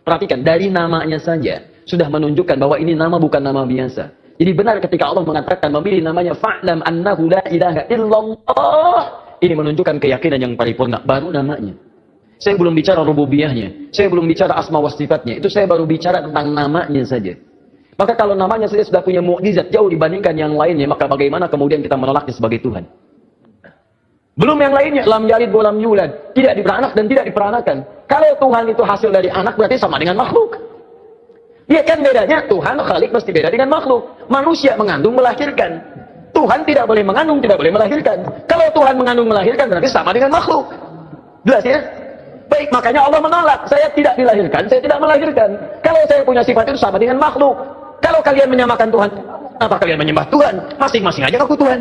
Perhatikan, dari namanya saja sudah menunjukkan bahwa ini nama bukan nama biasa. Jadi benar ketika Allah mengatakan memilih namanya fa'lam annahu la ilaha illallah. Ini menunjukkan keyakinan yang paripurna, baru namanya. Saya belum bicara rububiyahnya, saya belum bicara asma wa sifatnya, itu saya baru bicara tentang namanya saja. Maka kalau namanya saja sudah punya mukjizat jauh dibandingkan yang lainnya, maka bagaimana kemudian kita menolaknya sebagai Tuhan? Belum yang lainnya, lam yalid wa lam yulad, tidak diberanak dan tidak diperanakan. Kalau Tuhan itu hasil dari anak berarti sama dengan makhluk. Ya kan bedanya, Tuhan Khalik mesti beda dengan makhluk. Manusia mengandung melahirkan. Tuhan tidak boleh mengandung, tidak boleh melahirkan. Kalau Tuhan mengandung melahirkan berarti sama dengan makhluk. Jelas ya? Baik, makanya Allah menolak. Saya tidak dilahirkan, saya tidak melahirkan. Kalau saya punya sifat itu sama dengan makhluk. Kalau kalian menyamakan Tuhan, apa kalian menyembah Tuhan? Masing-masing aja aku Tuhan.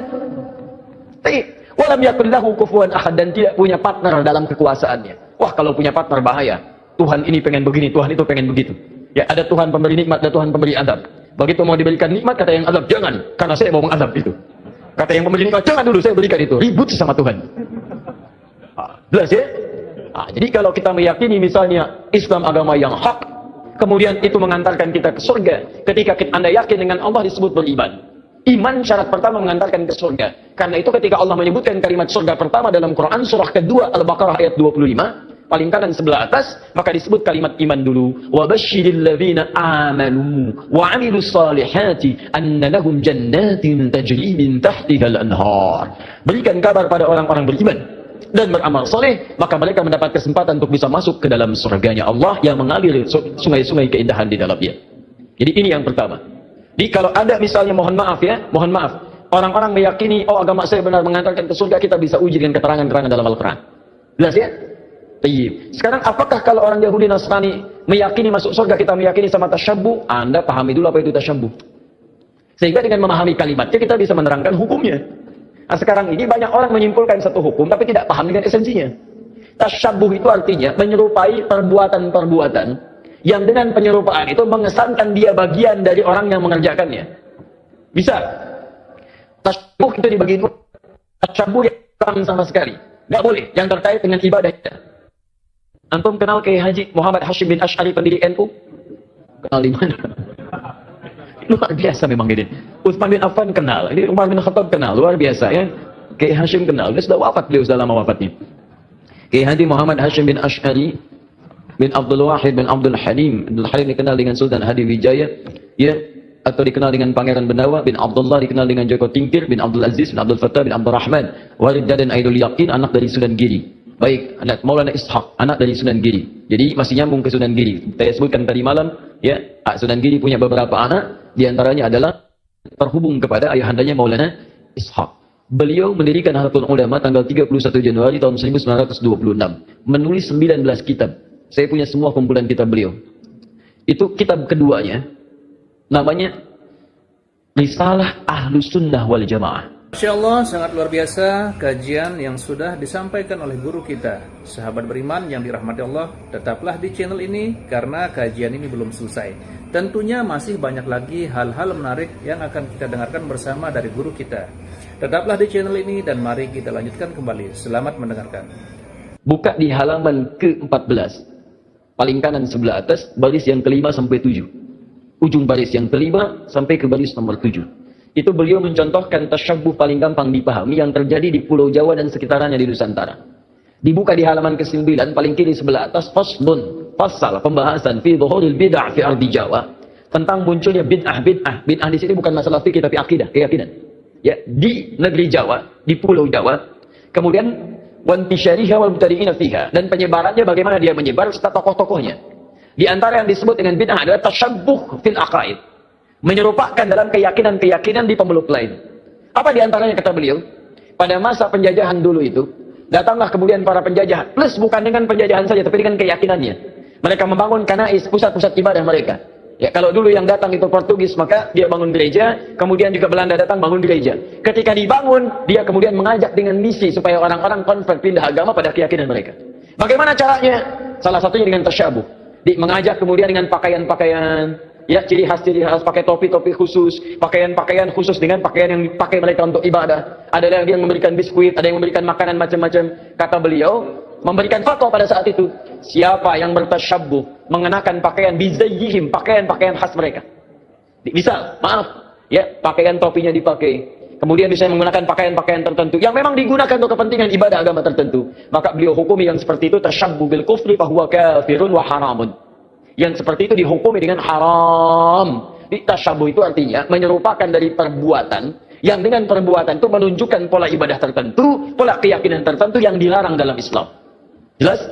Baik, walam yakun lahu kufuwan ahad, dan tidak punya partner dalam kekuasaannya. Wah, kalau punya partner bahaya. Tuhan ini pengen begini, Tuhan itu pengen begitu. Ya, ada Tuhan pemberi nikmat, ada Tuhan pemberi azab. Begitu mau diberikan nikmat, kata yang azab, jangan, karena saya mau mengazab itu. Kata yang pemberi nikmat, jangan dulu, saya berikan itu. Ribut sama Tuhan. Jelas ya? Jadi kalau kita meyakini misalnya Islam agama yang hak, kemudian itu mengantarkan kita ke surga. Ketika Anda yakin dengan Allah disebut beriman. Iman syarat pertama mengantarkan ke surga. Karena itu ketika Allah menyebutkan kalimat surga pertama dalam Quran surah kedua Al-Baqarah ayat 25, paling kanan sebelah atas, maka disebut kalimat iman dulu. Wa basyiril ladzina amanu wa 'amilus salihati anna lahum jannatin tajri min tahtihal anhar. Berikan kabar pada orang-orang beriman dan beramal soleh, maka mereka mendapat kesempatan untuk bisa masuk ke dalam surganya Allah yang mengalir sungai-sungai keindahan di dalamnya. Jadi ini yang pertama. Jadi kalau ada misalnya, mohon maaf ya, mohon maaf, orang-orang meyakini, oh agama saya benar mengantarkan ke surga, kita bisa uji dengan keterangan-keterangan dalam Al-Quran. Jelas ya? Tayyib. Sekarang apakah kalau orang Yahudi Nasrani meyakini masuk surga, kita meyakini sama tasyabbuh? Anda pahami dulu apa itu tasyabbuh. Sehingga dengan memahami kalimatnya kita bisa menerangkan hukumnya. Nah, sekarang ini banyak orang menyimpulkan satu hukum tapi tidak paham dengan esensinya. Tasyabbuh itu artinya menyerupai perbuatan-perbuatan yang dengan penyerupaan itu mengesankan dia bagian dari orang yang mengerjakannya. Bisa. Tasyabbuh itu dibagi dua. Tasyabbuh yang sama sekali. Nggak boleh. Yang terkait dengan ibadah. Antum kenal Kiai Haji Muhammad Hashim bin Asy'ari pendiri NU? Kenal di mana? Luar biasa memang ini. Utsman bin Affan kenal, ini Umar bin Khattab kenal, luar biasa ya. Kiai Hashim kenal, dia sudah wafat, beliau sudah lama wafatnya. Kiai Haji Muhammad Hashim bin Asy'ari bin Abdul Wahid bin Abdul Halim. Abdul Halim dikenal dengan Sultan Hadi Wijaya, ya, atau dikenal dengan Pangeran Benawa bin Abdullah, dikenal dengan Joko Tingkir bin Abdul Aziz bin Abdul Fattah bin Abdul Rahman, Walid dan Aidul Yaqin, anak dari Sunan Giri. Baik, anak Maulana Ishaq, anak dari Sunan Giri. Jadi masih nyambung ke Sunan Giri. Saya sebutkan tadi malam, ya, Sunan Giri punya beberapa anak, di antaranya adalah terhubung kepada ayahandanya Maulana Ishaq. Beliau mendirikan Nahdlatul Ulama tanggal 31 Januari tahun 1926, menulis 19 kitab. Saya punya semua kumpulan kitab beliau. Itu kitab keduanya, namanya Risalah Ahlus Sunnah wal Jamaah. Masya Allah, sangat luar biasa kajian yang sudah disampaikan oleh guru kita. Sahabat beriman yang dirahmati Allah, tetaplah di channel ini karena kajian ini belum selesai. Tentunya masih banyak lagi hal-hal menarik yang akan kita dengarkan bersama dari guru kita. Tetaplah di channel ini dan mari kita lanjutkan kembali. Selamat mendengarkan. Buka di halaman ke-14. Paling kanan sebelah atas, baris yang kelima sampai 7. Ujung baris yang kelima sampai ke baris nomor 7. Itu beliau mencontohkan tasyabbuh paling gampang dipahami yang terjadi di Pulau Jawa dan sekitarnya di Nusantara. Dibuka di halaman ke-9 paling kiri sebelah atas, faslun, fasal pembahasan fi dhuhuril bid'ah fi ardi Jawa, tentang munculnya bid'ah. Bid'ah di sini bukan masalah fikih tapi akidah, keyakinan. Ya, di negeri Jawa, di Pulau Jawa. Kemudian wantisyariha wal mubtadi'ina fiha, dan penyebarannya bagaimana dia menyebar serta tokoh-tokohnya. Di antara yang disebut dengan bid'ah adalah tasyabbuh fil aqaid. Menyerupakan dalam keyakinan-keyakinan di pemeluk lain. Apa diantaranya kata beliau? Pada masa penjajahan dulu itu, datanglah kemudian para penjajah, plus bukan dengan penjajahan saja, tapi dengan keyakinannya. Mereka membangun kanais, pusat-pusat ibadah mereka. Ya, kalau dulu yang datang itu Portugis, maka dia bangun gereja, kemudian juga Belanda datang bangun gereja. Ketika dibangun, dia kemudian mengajak dengan misi supaya orang-orang konvert pindah agama pada keyakinan mereka. Bagaimana caranya? Salah satunya dengan tasyabuh. Mengajak kemudian dengan pakaian-pakaian, ya, ciri khas pakai topi-topi khusus, pakaian-pakaian khusus dengan pakaian yang dipakai mereka untuk ibadah. Ada yang memberikan biskuit, ada yang memberikan makanan macam-macam. Kata beliau, memberikan fatwa pada saat itu, siapa yang bertasyabbuh mengenakan pakaian bizayyihim, pakaian-pakaian khas mereka. Misal, maaf, ya, pakaian topinya dipakai. Kemudian bisa menggunakan pakaian-pakaian tertentu yang memang digunakan untuk kepentingan ibadah agama tertentu. Maka beliau hukumi yang seperti itu tasyabbuh bil kufri fahuwa kafirun wa haramun. Yang seperti itu dihukumi dengan haram. Tasyabuh itu artinya menyerupakan dari perbuatan yang dengan perbuatan itu menunjukkan pola ibadah tertentu, pola keyakinan tertentu yang dilarang dalam Islam. Jelas?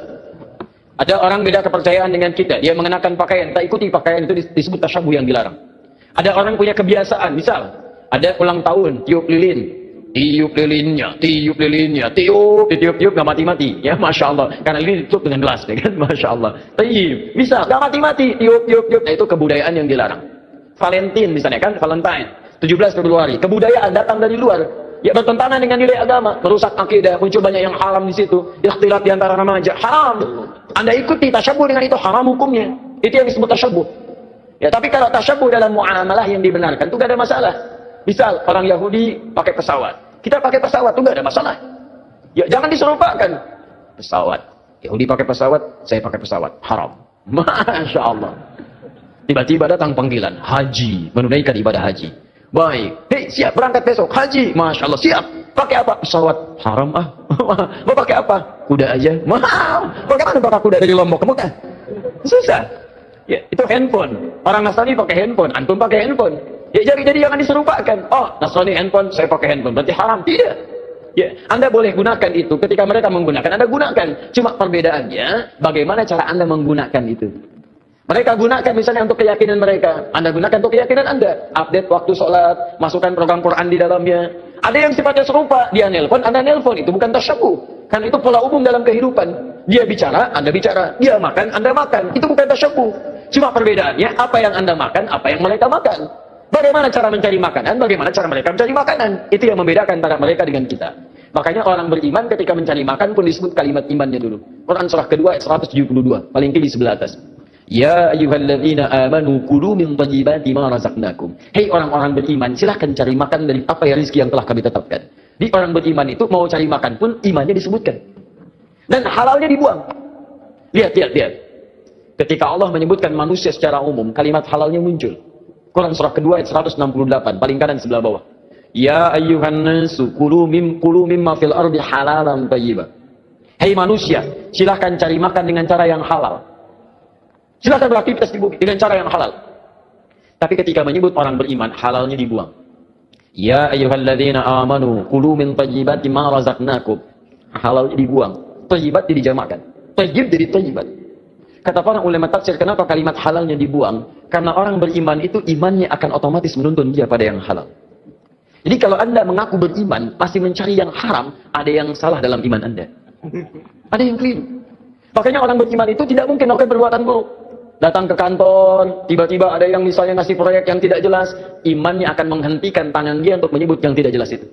Ada orang beda kepercayaan dengan kita, dia mengenakan pakaian, tak ikuti pakaian itu disebut tasyabuh yang dilarang. Ada orang punya kebiasaan, misal ada ulang tahun, tiup lilin. Tiup lilinnya, tiup nggak mati-mati, ya, masya Allah. Karena ini ditutup dengan gelas, ya kan, masya Allah. Tiup, bisa nggak mati-mati, tiup. Nah, itu kebudayaan yang dilarang. Valentine misalnya kan, Valentine, 17 Februari, kebudayaan datang dari luar, ya bertentangan dengan nilai agama, merusak akidah, muncul banyak yang haram di situ, ikhtilat di antara remaja, haram. Anda ikuti tasyabuh dengan itu, haram hukumnya. Itu yang disebut tasyabuh. Ya, tapi kalau tasyabuh dalam muamalah yang dibenarkan, itu gak ada masalah. Misal orang Yahudi pakai pesawat, kita pakai pesawat itu nggak ada masalah. Ya, jangan diserupakan. Pesawat, Yahudi pakai pesawat, saya pakai pesawat, haram. Masya Allah. Tiba-tiba datang panggilan haji, menunaikan ibadah haji. Baik, hei, siap berangkat besok haji, masya Allah, siap. Pakai apa? Pesawat, haram ah. Mau pakai apa? Kuda aja. Mahal. Bagaimana pakai kuda dari Lombok ke Mekah? Susah. Ya, itu handphone. Orang Nasrani pakai handphone, antum pakai handphone. Ya, jadi jangan diserupakan. Oh, Nasrani handphone, saya pakai handphone, berarti haram. Tidak. Ya, Anda boleh gunakan itu ketika mereka menggunakan, Anda gunakan. Cuma perbedaannya, bagaimana cara Anda menggunakan itu. Mereka gunakan misalnya untuk keyakinan mereka, Anda gunakan untuk keyakinan Anda. Update waktu sholat, masukkan program Quran di dalamnya. Ada yang sifatnya serupa, dia nelpon, Anda nelpon, itu bukan tasyabuh. Kan itu pola umum dalam kehidupan. Dia bicara, Anda bicara. Dia makan, Anda makan. Itu bukan tasyabuh. Cuma perbedaannya, apa yang Anda makan, apa yang mereka makan. Bagaimana cara mencari makanan, bagaimana cara mereka mencari makanan. Itu yang membedakan antara mereka dengan kita. Makanya orang beriman ketika mencari makan pun disebut kalimat imannya dulu. Quran surah kedua ayat 172, paling kiri sebelah atas. Ya ayyuhalladzina amanu kulu min thayyibati ma razaqnakum. Hei orang-orang beriman, silahkan cari makan dari apa ya rezeki yang telah kami tetapkan. Di orang beriman itu mau cari makan pun imannya disebutkan. Dan halalnya dibuang. Lihat. Ketika Allah menyebutkan manusia secara umum, kalimat halalnya muncul. Quran surah kedua ayat 168, paling kanan sebelah bawah. Ya ayyuhan nasu kulu mimma fil ardi halalan thayyiba. Hei manusia, silahkan cari makan dengan cara yang halal. Silahkan beraktivitas di bumi dengan cara yang halal. Tapi ketika menyebut orang beriman, halalnya dibuang. Ya ayyuhalladzina amanu kulu min thayyibati ma razaqnakum. Halalnya dibuang. Thayyibat dijamakkan. Thayyib jadi thayyibat. Kata para ulama tafsir, kenapa kalimat halalnya dibuang? Karena orang beriman itu imannya akan otomatis menuntun dia pada yang halal. Jadi kalau Anda mengaku beriman, masih mencari yang haram, ada yang salah dalam iman Anda. Ada yang keliru. Makanya orang beriman itu tidak mungkin melakukan perbuatan buruk. Datang ke kantor, tiba-tiba ada yang misalnya ngasih proyek yang tidak jelas, imannya akan menghentikan tangan dia untuk menyebut yang tidak jelas itu.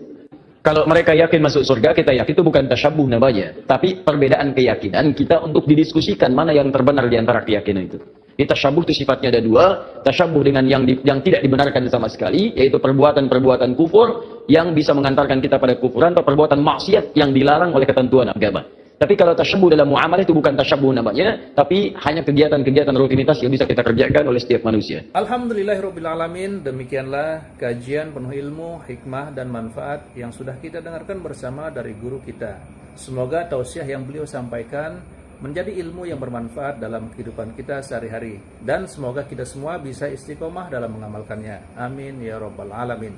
Kalau mereka yakin masuk surga, kita yakin itu bukan tasyabuh namanya. Tapi perbedaan keyakinan kita untuk didiskusikan mana yang terbenar di antara keyakinan itu. Di tasyabuh itu sifatnya ada dua. Tasyabuh dengan yang tidak dibenarkan sama sekali, yaitu perbuatan-perbuatan kufur yang bisa mengantarkan kita pada kufuran, atau perbuatan maksiat yang dilarang oleh ketentuan agama. Tapi kalau tasyabuh dalam muamalah itu bukan tasyabuh namanya, tapi hanya kegiatan-kegiatan rutinitas yang bisa kita kerjakan oleh setiap manusia. Alhamdulillahirrabbilalamin, demikianlah kajian penuh ilmu, hikmah, dan manfaat yang sudah kita dengarkan bersama dari guru kita. Semoga tausiah yang beliau sampaikan menjadi ilmu yang bermanfaat dalam kehidupan kita sehari-hari. Dan semoga kita semua bisa istiqomah dalam mengamalkannya. Amin ya rabbal alamin.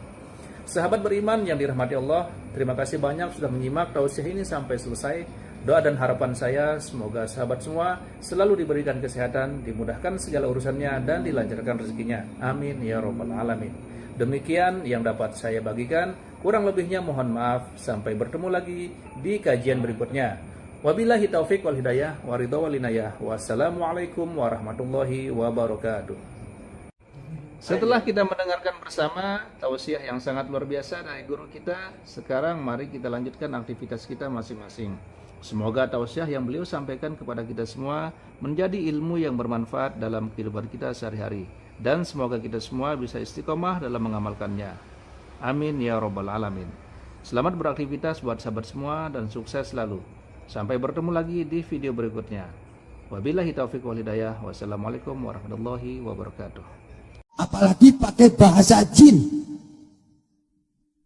Sahabat beriman yang dirahmati Allah, terima kasih banyak sudah menyimak tausiah ini sampai selesai. Doa dan harapan saya semoga sahabat semua selalu diberikan kesehatan, dimudahkan segala urusannya, dan dilancarkan rezekinya. Amin ya rabbal alamin. Demikian yang dapat saya bagikan. Kurang lebihnya mohon maaf. Sampai bertemu lagi di kajian berikutnya. Wabillahi taufiq wal hidayah wa ridha wal inayah. Wassalamualaikum warahmatullahi wabarakatuh. Setelah kita mendengarkan bersama tausiah yang sangat luar biasa dari guru kita, sekarang mari kita lanjutkan aktivitas kita masing-masing. Semoga tausiah yang beliau sampaikan kepada kita semua menjadi ilmu yang bermanfaat dalam kehidupan kita sehari-hari, dan semoga kita semua bisa istiqomah dalam mengamalkannya. Amin ya rabbal alamin. Selamat beraktivitas buat sahabat semua dan sukses selalu. Sampai bertemu lagi di video berikutnya. Wabillahi taufiq wal hidayah. Wassalamualaikum warahmatullahi wabarakatuh. Apalagi pakai bahasa jin.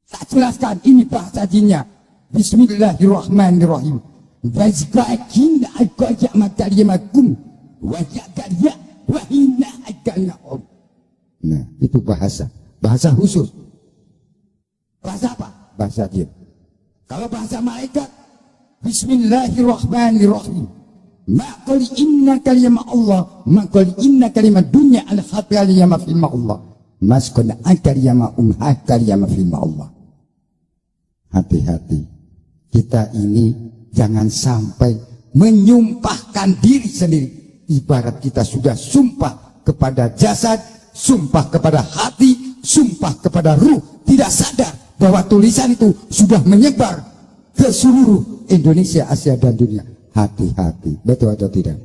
Tak jelaskan ini bahasa jinnya. Bismillahirrahmanirrahim. Wazbakin agak matariamakum wajakaria wahina aganaum. Nah, itu bahasa khusus. Bahasa apa? Bahasa jin. Kalau bahasa malaikat, Bismillahirrahmanirrahim. Maqali inna kalimah Allah, maqali inna kalimah dunya al-khataliyama fi Allah. Maskun akariyama kalimah fi Allah. Hati-hati. Kita ini jangan sampai menyumpahkan diri sendiri. Ibarat kita sudah sumpah kepada jasad, sumpah kepada hati, sumpah kepada ruh, tidak sadar bahwa tulisan itu sudah menyebar ke seluruh Indonesia, Asia, dan dunia. Hati-hati, betul atau tidak?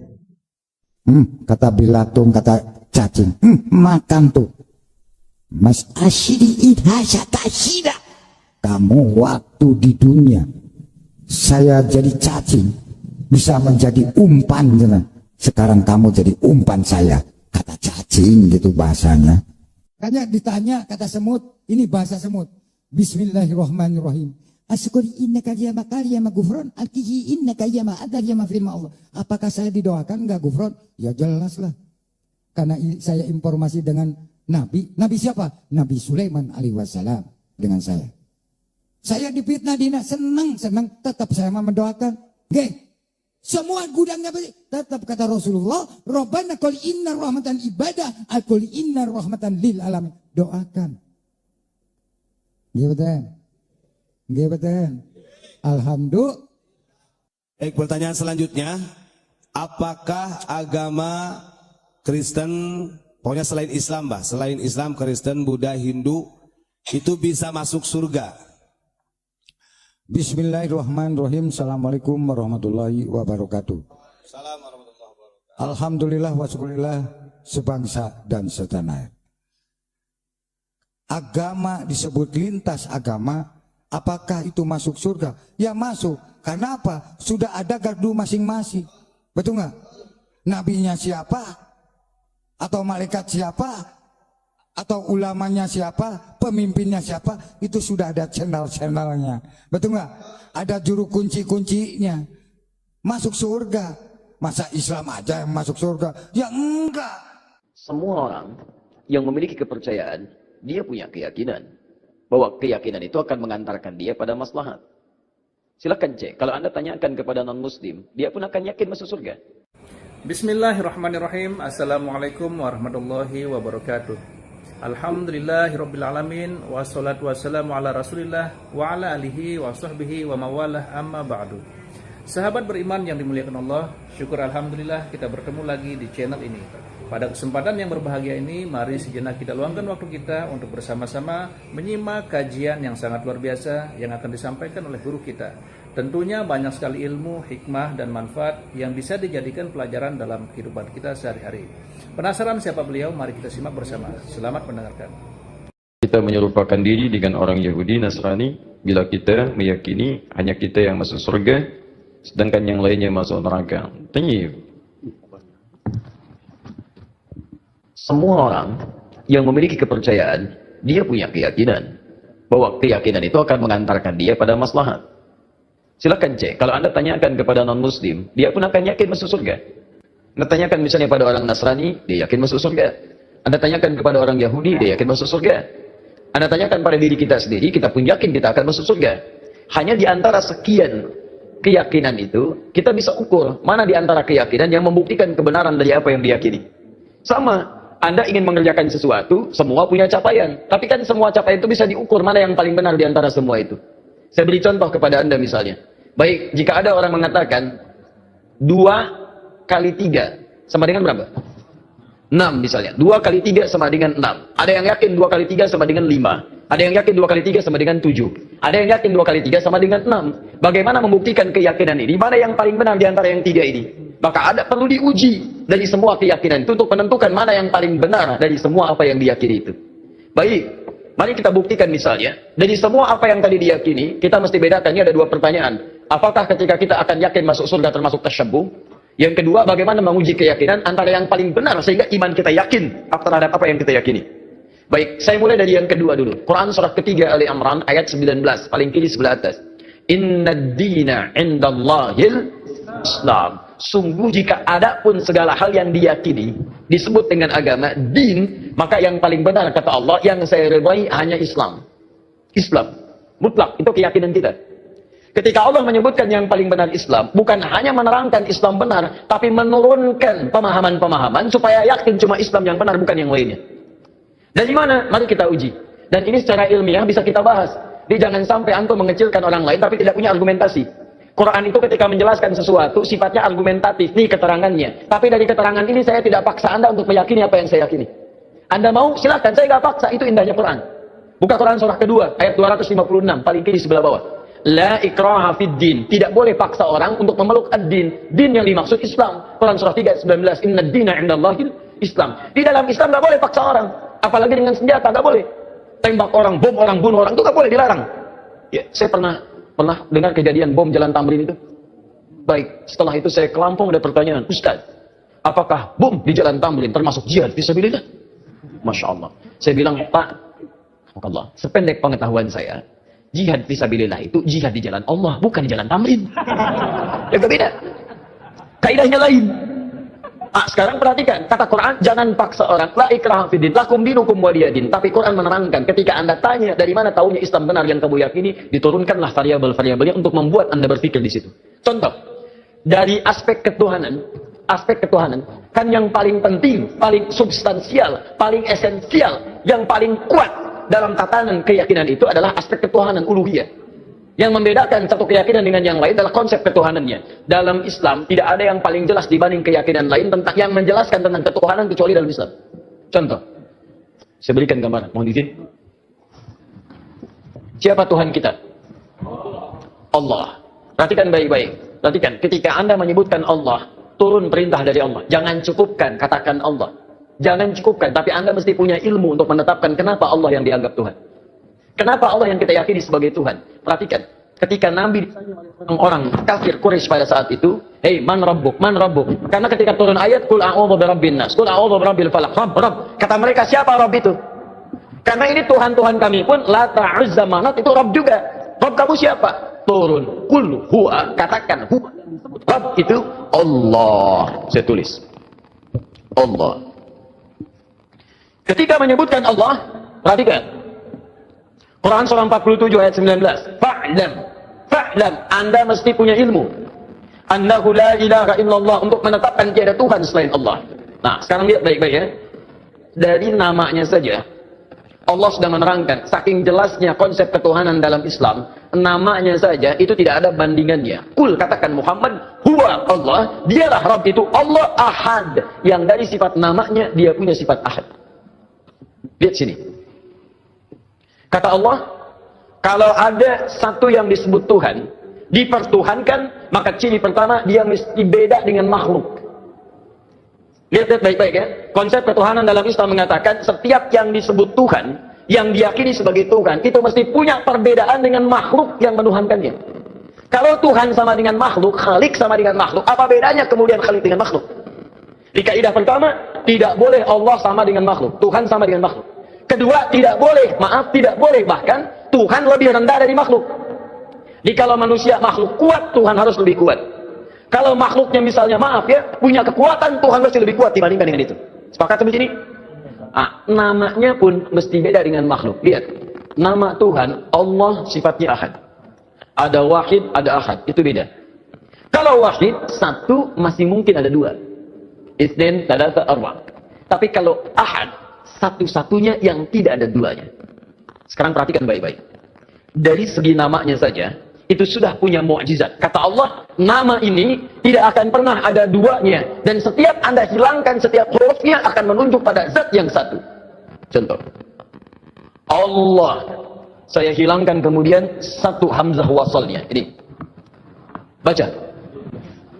Kata Bilatung, kata cacing, makan tuh. Mas asyidi idhasya kasida. Kamu waktu di dunia saya jadi cacing, bisa menjadi umpan. Sekarang kamu jadi umpan saya. Kata cacing gitu bahasanya. Makanya ditanya kata semut, ini bahasa semut. Bismillahirrahmanirrahim. Asyukuri innaka yama kariyama gufron, alkihi innaka yama adariyama firma Allah. Apakah saya didoakan enggak gufron? Ya jelas lah. Karena saya informasi dengan Nabi. Nabi siapa? Nabi Sulaiman alaihi wassalam dengan saya. Saya difitnah dina, senang, tetap saya mau mendoakan. Oke. Semua gudangnya tetap kata Rasulullah, Rabbana qul inna rahmatan ibadah, qul inna rahmatan lil alamin. Doakan. Betul. Alhamdulillah. Baik, pertanyaan selanjutnya, apakah agama Kristen, pokoknya selain Islam, selain Islam, Kristen, Buddha, Hindu, itu bisa masuk surga? Bismillahirrahmanirrahim. Assalamualaikum warahmatullahi wabarakatuh. Alhamdulillah wa syukurillah sebangsa dan setanah air. Agama disebut lintas agama. Apakah itu masuk surga? Ya masuk. Karena apa? Sudah ada gardu masing-masing. Betul nggak? Nabinya siapa? Atau malaikat siapa? Atau ulamanya siapa, pemimpinnya siapa, itu sudah ada channel-channelnya. Betul nggak? Ada juru kunci-kuncinya. Masuk surga. Masa Islam aja yang masuk surga? Ya enggak. Semua orang yang memiliki kepercayaan, dia punya keyakinan bahwa keyakinan itu akan mengantarkan dia pada maslahat. Silakan cek. Kalau Anda tanyakan kepada non-muslim, dia pun akan yakin masuk surga. Bismillahirrahmanirrahim. Assalamualaikum warahmatullahi wabarakatuh. Alhamdulillahirrabbilalamin. Wassalatu wassalamu ala rasulillah wa ala alihi wa sahbihi wa mawalah amma ba'du. Sahabat beriman yang dimuliakan Allah, syukur alhamdulillah kita bertemu lagi di channel ini. Pada kesempatan yang berbahagia ini, mari sejenak kita luangkan waktu kita untuk bersama-sama menyimak kajian yang sangat luar biasa yang akan disampaikan oleh guru kita. Tentunya banyak sekali ilmu, hikmah, dan manfaat yang bisa dijadikan pelajaran dalam kehidupan kita sehari-hari. Penasaran siapa beliau? Mari kita simak bersama. Selamat mendengarkan. Kita menyerupakan diri dengan orang Yahudi Nasrani bila kita meyakini hanya kita yang masuk surga sedangkan yang lainnya masuk neraka. Tayyib. Semua orang yang memiliki kepercayaan, dia punya keyakinan bahwa keyakinan itu akan mengantarkan dia pada maslahat. Silakan cek, kalau Anda tanyakan kepada non-muslim, dia pun akan yakin masuk surga. Anda tanyakan misalnya pada orang Nasrani, dia yakin masuk surga. Anda tanyakan kepada orang Yahudi, dia yakin masuk surga. Anda tanyakan pada diri kita sendiri, kita pun yakin kita akan masuk surga. Hanya di antara sekian keyakinan itu, kita bisa ukur mana di antara keyakinan yang membuktikan kebenaran dari apa yang diyakini. Sama, Anda ingin mengerjakan sesuatu, semua punya capaian. Tapi kan semua capaian itu bisa diukur mana yang paling benar di antara semua itu. Saya beri contoh kepada Anda misalnya. Baik, jika ada orang mengatakan 2 kali 3 sama dengan berapa? 6 misalnya. 2 kali 3 sama dengan 6. Ada yang yakin 2 kali 3 sama dengan 5. Ada yang yakin 2 kali 3 sama dengan 7. Ada yang yakin 2 kali 3 sama dengan 6. Bagaimana membuktikan keyakinan ini? Mana yang paling benar di antara yang 3 ini? Maka ada perlu diuji dari semua keyakinan itu untuk menentukan mana yang paling benar dari semua apa yang diyakini itu. Baik, mari kita buktikan misalnya. Dari semua apa yang tadi diyakini, kita mesti bedakan. Ini ada 2 pertanyaan. Apakah ketika kita akan yakin masuk surga termasuk tasyabbuh? Yang kedua, bagaimana menguji keyakinan antara yang paling benar sehingga iman kita yakin terhadap apa yang kita yakini. Baik, saya mulai dari yang kedua dulu. Quran surah ketiga Ali Imran ayat 19, paling kiri sebelah atas. Innad dina indallahil Islam. Sungguh jika ada pun segala hal yang diyakini disebut dengan agama, din, maka yang paling benar kata Allah, yang saya ridhai hanya Islam. Islam. Mutlak, itu keyakinan kita. Ketika Allah menyebutkan yang paling benar Islam, bukan hanya menerangkan Islam benar, tapi menurunkan pemahaman-pemahaman supaya yakin cuma Islam yang benar, bukan yang lainnya. Dari mana? Mari kita uji. Dan ini secara ilmiah bisa kita bahas. Jadi jangan sampai antum mengecilkan orang lain tapi tidak punya argumentasi. Quran itu ketika menjelaskan sesuatu sifatnya argumentatif, nih keterangannya. Tapi dari keterangan ini saya tidak paksa Anda untuk meyakini apa yang saya yakini. Anda mau? Silakan, saya nggak paksa. Itu indahnya Quran. Buka Quran surah kedua ayat 256 paling kiri sebelah bawah. La ikraha fid din. Tidak boleh paksa orang untuk memeluk ad-din. Din yang dimaksud Islam. Quran surah 3 ayat 19. Innad dina indallahil Islam. Di dalam Islam nggak boleh paksa orang. Apalagi dengan senjata, nggak boleh. Tembak orang, bom orang, bunuh orang, itu nggak boleh, dilarang. Ya, saya pernah dengar kejadian bom Jalan Tamrin itu. Baik, setelah itu saya ke Lampung, ada pertanyaan, Ustaz, apakah bom di Jalan Tamrin termasuk jihad fisabilillah? Masya Allah. Saya bilang, Pak, Allah, sependek pengetahuan saya, jihad fisabilillah itu jihad di jalan Allah, bukan di Jalan Tamrin. Ya beda. Kaidahnya lain. Sekarang perhatikan, kata Quran, jangan paksa orang. La ikraha fiddin, lakum dinukum waliyadin. Tapi Quran menerangkan, ketika Anda tanya dari mana tahunya Islam benar yang kamu yakini, diturunkanlah variabel-variabelnya untuk membuat Anda berpikir di situ. Contoh, dari aspek ketuhanan, kan yang paling penting, paling substansial, paling esensial, yang paling kuat dalam tatanan keyakinan itu adalah aspek ketuhanan uluhiyah. Yang membedakan satu keyakinan dengan yang lain adalah konsep ketuhanannya. Dalam Islam tidak ada yang paling jelas dibanding keyakinan lain tentang yang menjelaskan tentang ketuhanan kecuali dalam Islam. Contoh, saya berikan gambaran. Mohon izin. Siapa Tuhan kita? Allah. Perhatikan baik-baik. Perhatikan, ketika Anda menyebutkan Allah, turun perintah dari Allah. Jangan cukupkan, katakan Allah. Jangan cukupkan, tapi Anda mesti punya ilmu untuk menetapkan kenapa Allah yang dianggap Tuhan. Kenapa Allah yang kita yakini sebagai Tuhan? Perhatikan, ketika Nabi ditanya oleh orang kafir Quraisy pada saat itu, "Hei, man rabbuk? Man rabbuk?" Karena ketika turun ayat, "Qul a'udzu birabbin nas, qul a'udzu birabbil falaq." Rabb. Kata mereka, siapa Rabb itu? Karena ini Tuhan-Tuhan kami pun, Lata, Uzza, Manat, itu Rabb juga. Rabb kamu siapa? Turun, qul huwa, katakan huwa. Rabb itu Allah. Saya tulis. Allah. Ketika menyebutkan Allah, perhatikan. Quran surah 47 ayat 19. Fa'lam, Anda mesti punya ilmu. Annahu la ilaha illallah, untuk menetapkan tiada Tuhan selain Allah. Nah, sekarang lihat baik-baik ya. Dari namanya saja, Allah sudah menerangkan, saking jelasnya konsep ketuhanan dalam Islam, namanya saja itu tidak ada bandingannya. Kul, katakan Muhammad, huwa Allah, dialah Rabb itu Allah Ahad, yang dari sifat namanya dia punya sifat Ahad. Lihat sini. Kata Allah, kalau ada satu yang disebut Tuhan, dipertuhankan, maka ciri pertama dia mesti beda dengan makhluk. Lihat baik-baik ya. Konsep ketuhanan dalam Islam mengatakan setiap yang disebut Tuhan, yang diyakini sebagai Tuhan, itu mesti punya perbedaan dengan makhluk yang menuhankannya. Kalau Tuhan sama dengan makhluk, Khalik sama dengan makhluk, apa bedanya kemudian Khalik dengan makhluk? Di kaidah pertama, tidak boleh Allah sama dengan makhluk, Tuhan sama dengan makhluk. Kedua, tidak boleh bahkan Tuhan lebih rendah dari makhluk. Jadi kalau manusia makhluk kuat, Tuhan harus lebih kuat. Kalau makhluknya misalnya punya kekuatan, Tuhan mesti lebih kuat dibandingkan dengan itu. Sepakat sampai sini? Namanya pun mesti beda dengan makhluk. Lihat, nama Tuhan Allah sifatnya Ahad. Ada Wahid, ada Ahad, itu beda. Kalau Wahid satu masih mungkin ada dua. Itsnain, tsalatsa, arba'. Tapi kalau Ahad satu-satunya yang tidak ada duanya. Sekarang perhatikan baik-baik. Dari segi namanya saja itu sudah punya mukjizat. Kata Allah, nama ini tidak akan pernah ada duanya. Dan setiap Anda hilangkan setiap hurufnya akan menunjuk pada zat yang satu. Contoh. Allah. Saya hilangkan kemudian satu hamzah wasalnya. Ini. Baca.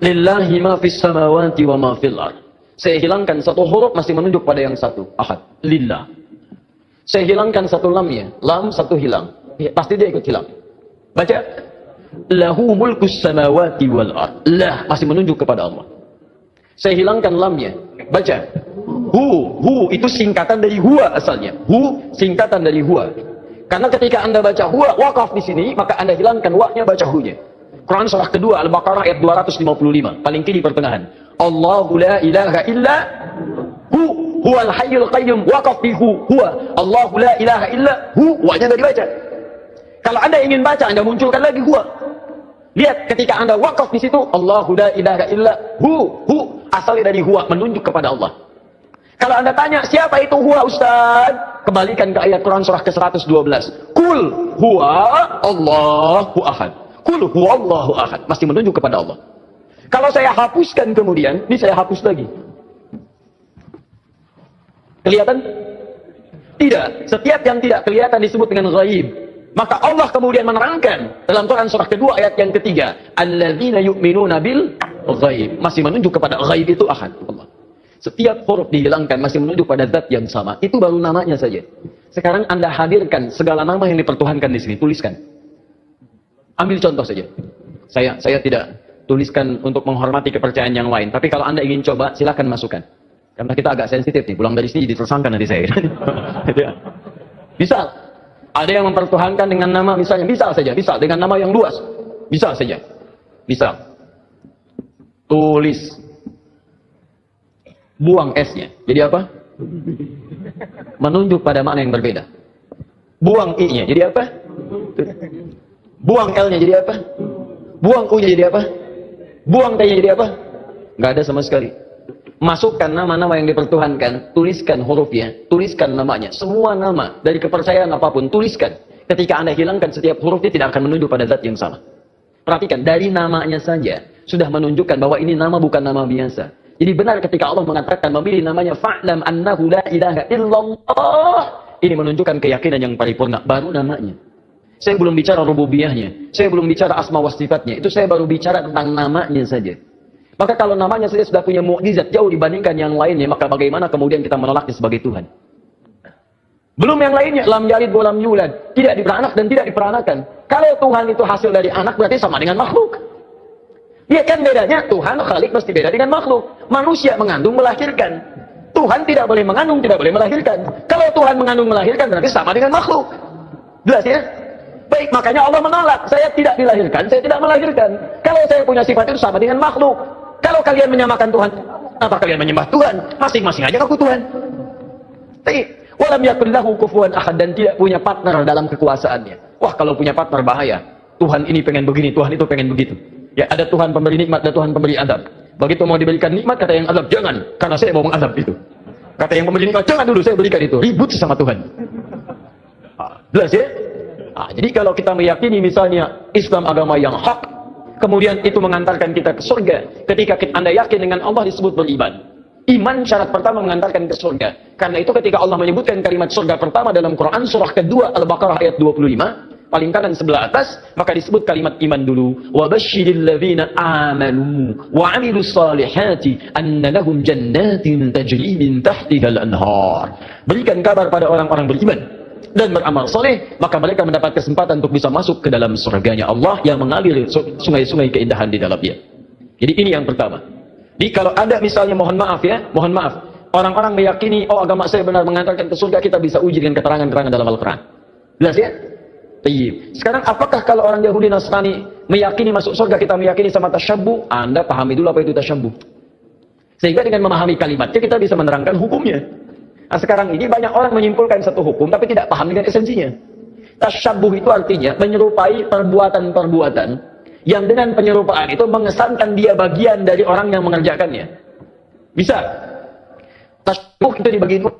Lillahi ma fis samawati wa ma fil ard. Saya hilangkan satu huruf masih menunjuk pada yang satu. Ahad. Lillah. Saya hilangkan satu lamnya. Lam satu hilang. Ya, pasti dia ikut hilang. Baca. Lahu mulkus samawati wal ard. Lah masih menunjuk kepada Allah. Saya hilangkan lamnya. Baca. Hu itu singkatan dari huwa asalnya. Hu singkatan dari huwa. Karena ketika Anda baca huwa waqaf di sini, maka Anda hilangkan wa-nya, baca hu-nya. Quran surah kedua Al-Baqarah ayat 255, paling kiri pertengahan. Allahu la ilaha illa huwal hayyul qayyum, waqaf di huwa. Allahu la ilaha illa wa-nya tidak dibaca. Kalau Anda ingin baca, Anda munculkan lagi huwa. Lihat, ketika Anda wakaf di situ, Allahu la ilaha illa asalnya dari huwa, menunjuk kepada Allah. Kalau Anda tanya, siapa itu huwa Ustaz? Kembalikan ke ayat Quran surah ke-112. Kul huwa Allahu ahad. Kul huwa Allahu ahad. Masih menunjuk kepada Allah. Kalau saya hapuskan kemudian, ini saya hapus lagi. Kelihatan? Tidak. Setiap yang tidak kelihatan disebut dengan ghaib. Maka Allah kemudian menerangkan dalam Quran surah kedua ayat yang ketiga, alladzina yu'minuna bil ghaib, masih menunjuk kepada ghaib itu ahad Allah. Setiap huruf dihilangkan masih menunjuk pada zat yang sama. Itu baru namanya saja. Sekarang Anda hadirkan segala nama yang dipertuhankan di sini, tuliskan. Ambil contoh saja. Saya tidak tuliskan untuk menghormati kepercayaan yang lain, tapi kalau Anda ingin coba silakan masukkan. Karena kita agak sensitif nih, pulang dari sini jadi tersangka nanti saya. Misal ada yang mempertuhankan dengan nama misalnya, misal dengan nama yang luas. Misal saja. Misal. Tulis. Buang S-nya. Jadi apa? Menunjuk pada makna yang berbeda. Buang I-nya. Jadi apa? Buang L-nya jadi apa? Buang U-nya jadi apa? Buang T-nya jadi apa? Nggak ada sama sekali. Masukkan nama-nama yang dipertuhankan, tuliskan hurufnya, tuliskan namanya. Semua nama dari kepercayaan apapun, tuliskan. Ketika Anda hilangkan setiap hurufnya tidak akan menunjuk pada zat yang sama. Perhatikan, dari namanya saja sudah menunjukkan bahwa ini nama bukan nama biasa. Jadi benar ketika Allah mengatakan memilih namanya fa'lam annahu la ilaha illallah. Ini menunjukkan keyakinan yang paripurna, baru namanya. Saya belum bicara rububiyahnya, saya belum bicara asma wa sifatnya. Itu saya baru bicara tentang namanya saja. Maka kalau namanya saja sudah punya mukjizat jauh dibandingkan yang lainnya, maka bagaimana kemudian kita menolaknya sebagai Tuhan? Belum yang lainnya, lam yalid wa lam yulad, tidak diperanak dan tidak diperanakan. Kalau Tuhan itu hasil dari anak berarti sama dengan makhluk. Dia kan bedanya, Tuhan Khalik mesti beda dengan makhluk. Manusia mengandung melahirkan. Tuhan tidak boleh mengandung, tidak boleh melahirkan. Kalau Tuhan mengandung melahirkan berarti sama dengan makhluk. Jelas ya? Baik, makanya Allah menolak. Saya tidak dilahirkan, saya tidak melahirkan. Kalau saya punya sifat itu sama dengan makhluk. Kalau kalian menyamakan Tuhan, apa kalian menyembah Tuhan? Masing-masing aja aku Tuhan. Tapi walam yakul lahu kufuwan ahad, dan tidak punya partner dalam kekuasaannya. Wah, kalau punya partner bahaya. Tuhan ini pengen begini, Tuhan itu pengen begitu. Ya, ada Tuhan pemberi nikmat, ada Tuhan pemberi azab. Begitu mau diberikan nikmat, kata yang azab, jangan, karena saya mau mengazab itu. Kata yang memberi nikmat, jangan dulu, saya berikan itu. Ribut sama Tuhan. Jelas ya? Jadi kalau kita meyakini misalnya Islam agama yang hak, kemudian itu mengantarkan kita ke surga. Ketika Anda yakin dengan Allah disebut beriman. Iman syarat pertama mengantarkan ke surga. Karena itu ketika Allah menyebutkan kalimat surga pertama dalam Quran surah kedua Al-Baqarah ayat 25, paling kanan sebelah atas, maka disebut kalimat iman dulu. Wa basyiril ladzina amanu wa 'amilus salihati anna lahum jannatin tajri min tahtiha al-anhar. Berikan kabar pada orang-orang beriman dan beramal soleh, maka mereka mendapat kesempatan untuk bisa masuk ke dalam surganya Allah yang mengalir sungai-sungai keindahan di dalamnya. Jadi ini yang pertama. Jadi kalau ada misalnya mohon maaf, orang-orang meyakini oh agama saya benar mengantarkan ke surga, kita bisa uji dengan keterangan-keterangan dalam Al-Quran. Jelas ya? Sekarang apakah kalau orang Yahudi Nasrani meyakini masuk surga, kita meyakini sama tasyabbuh? Anda pahami dulu apa itu tasyabbuh. Sehingga dengan memahami kalimatnya kita bisa menerangkan hukumnya. Nah, sekarang ini banyak orang menyimpulkan satu hukum tapi tidak paham dengan esensinya. Tasyabbuh itu artinya menyerupai perbuatan-perbuatan yang dengan penyerupaan itu mengesankan dia bagian dari orang yang mengerjakannya. Bisa. Tasyabbuh itu dibagi dua.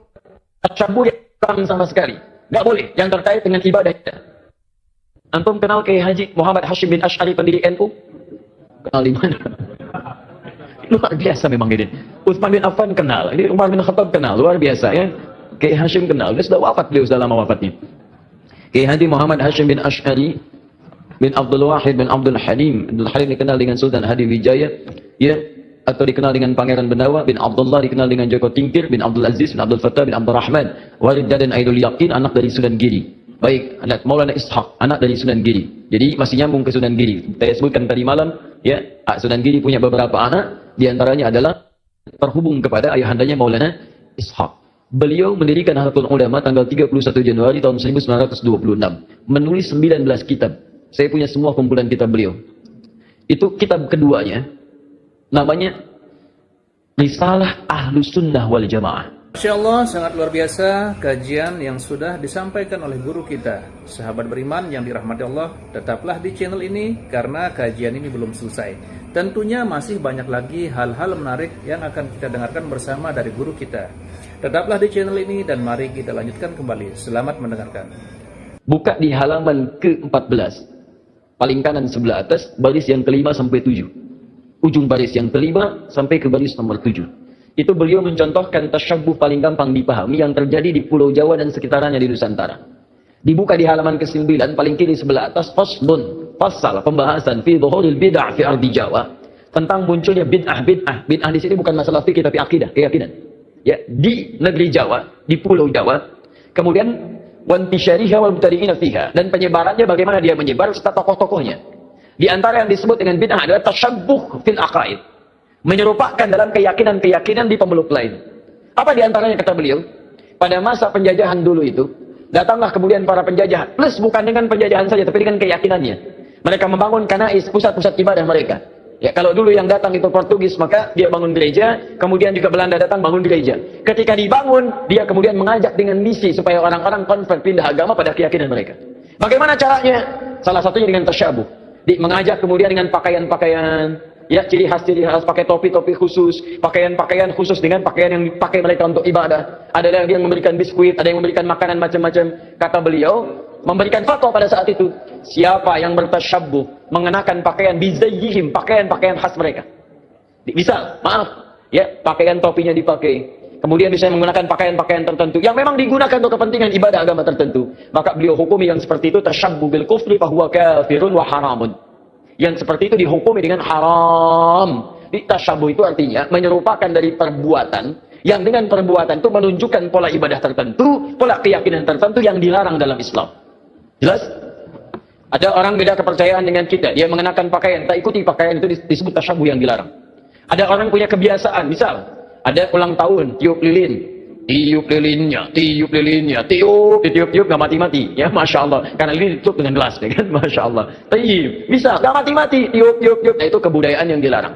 Tasyabbuh yang sama sekali. Nggak boleh. Yang terkait dengan ibadah kita. Antum kenal Kiai Haji Muhammad Hashim bin Asy'ari pendiri NU? Kenal di mana? Luar biasa memang ini. Utsman bin Affan kenal, ini Umar bin Khattab kenal, luar biasa ya. Kiai Hashim kenal, dia sudah wafat, beliau sudah lama wafatnya. Kiai Haji Muhammad Hashim bin Asy'ari bin Abdul Wahid bin Abdul Halim. Abdul Halim dikenal dengan Sultan Hadi Wijaya, ya, atau dikenal dengan Pangeran Benawa bin Abdullah, dikenal dengan Joko Tingkir bin Abdul Aziz bin Abdul Fattah bin Abdul Rahman, Walid dan Aidul Yaqin, anak dari Sunan Giri. Baik, anak Maulana Ishaq, anak dari Sunan Giri. Jadi masih nyambung ke Sunan Giri. Saya sebutkan tadi malam, ya, Sunan Giri punya beberapa anak, di antaranya adalah terhubung kepada ayahandanya Maulana Ishaq. Beliau mendirikan Nahdlatul Ulama tanggal 31 Januari tahun 1926. Menulis 19 kitab. Saya punya semua kumpulan kitab beliau. Itu kitab keduanya, namanya Risalah Ahlus Sunnah wal Jamaah. Masya Allah, sangat luar biasa kajian yang sudah disampaikan oleh guru kita. Sahabat beriman yang dirahmati Allah, tetaplah di channel ini karena kajian ini belum selesai. Tentunya masih banyak lagi hal-hal menarik yang akan kita dengarkan bersama dari guru kita. Tetaplah di channel ini dan mari kita lanjutkan kembali. Selamat mendengarkan. Buka di halaman ke-14. Paling kanan sebelah atas, baris yang ke-5 sampai 7. Ujung baris yang ke-5 sampai ke baris nomor 7. Itu beliau mencontohkan tasyabbuh paling gampang dipahami yang terjadi di Pulau Jawa dan sekitarnya di Nusantara. Dibuka di halaman ke-9 paling kiri sebelah atas, faslun, fasal pembahasan fi dhuhuril bid'ah fi ardi Jawa, tentang munculnya bid'ah. Bid'ah di sini bukan masalah fikih tapi akidah, keyakinan. Ya, di negeri Jawa, di Pulau Jawa. Kemudian wantisyariha wal mubtadi'ina fiha, dan penyebarannya bagaimana dia menyebar serta tokoh-tokohnya. Di antara yang disebut dengan bid'ah adalah tasyabbuh fil aqaid. Menyerupakan dalam keyakinan-keyakinan di pemeluk lain. Apa di antaranya kata beliau? Pada masa penjajahan dulu itu, datanglah kemudian para penjajah, plus bukan dengan penjajahan saja, tapi dengan keyakinannya. Mereka membangun kanais, pusat-pusat ibadah mereka. Ya, kalau dulu yang datang itu Portugis, maka dia bangun gereja, kemudian juga Belanda datang bangun gereja. Ketika dibangun, dia kemudian mengajak dengan misi supaya orang-orang konvert pindah agama pada keyakinan mereka. Bagaimana caranya? Salah satunya dengan tasyabuh. Mengajak kemudian dengan pakaian-pakaian, ya, ciri khas pakai topi-topi khusus, pakaian-pakaian khusus dengan pakaian yang dipakai mereka untuk ibadah. Ada yang memberikan biskuit, ada yang memberikan makanan macam-macam. Kata beliau, memberikan fatwa pada saat itu, siapa yang bertasyabbuh mengenakan pakaian bizayyihim, pakaian-pakaian khas mereka. Misal, maaf, ya, pakaian topinya dipakai. Kemudian bisa menggunakan pakaian-pakaian tertentu yang memang digunakan untuk kepentingan ibadah agama tertentu. Maka beliau hukumi yang seperti itu tasyabbuh bil kufri fa huwa kafirun wa haramun. Yang seperti itu dihukumi dengan haram. Tasyabbuh itu artinya menyerupakan dari perbuatan yang dengan perbuatan itu menunjukkan pola ibadah tertentu, pola keyakinan tertentu yang dilarang dalam Islam. Jelas? Ada orang beda kepercayaan dengan kita, dia mengenakan pakaian, tak ikuti pakaian itu disebut tasyabbuh yang dilarang. Ada orang punya kebiasaan, misal ada ulang tahun, tiup lilin. Tiup lilinnya, tiup, gak mati-mati, ya, Masya Allah. Karena lilin ditutup dengan gelas, ya kan, Masya Allah. Tiup, bisa, gak mati-mati, tiup. Nah, itu kebudayaan yang dilarang.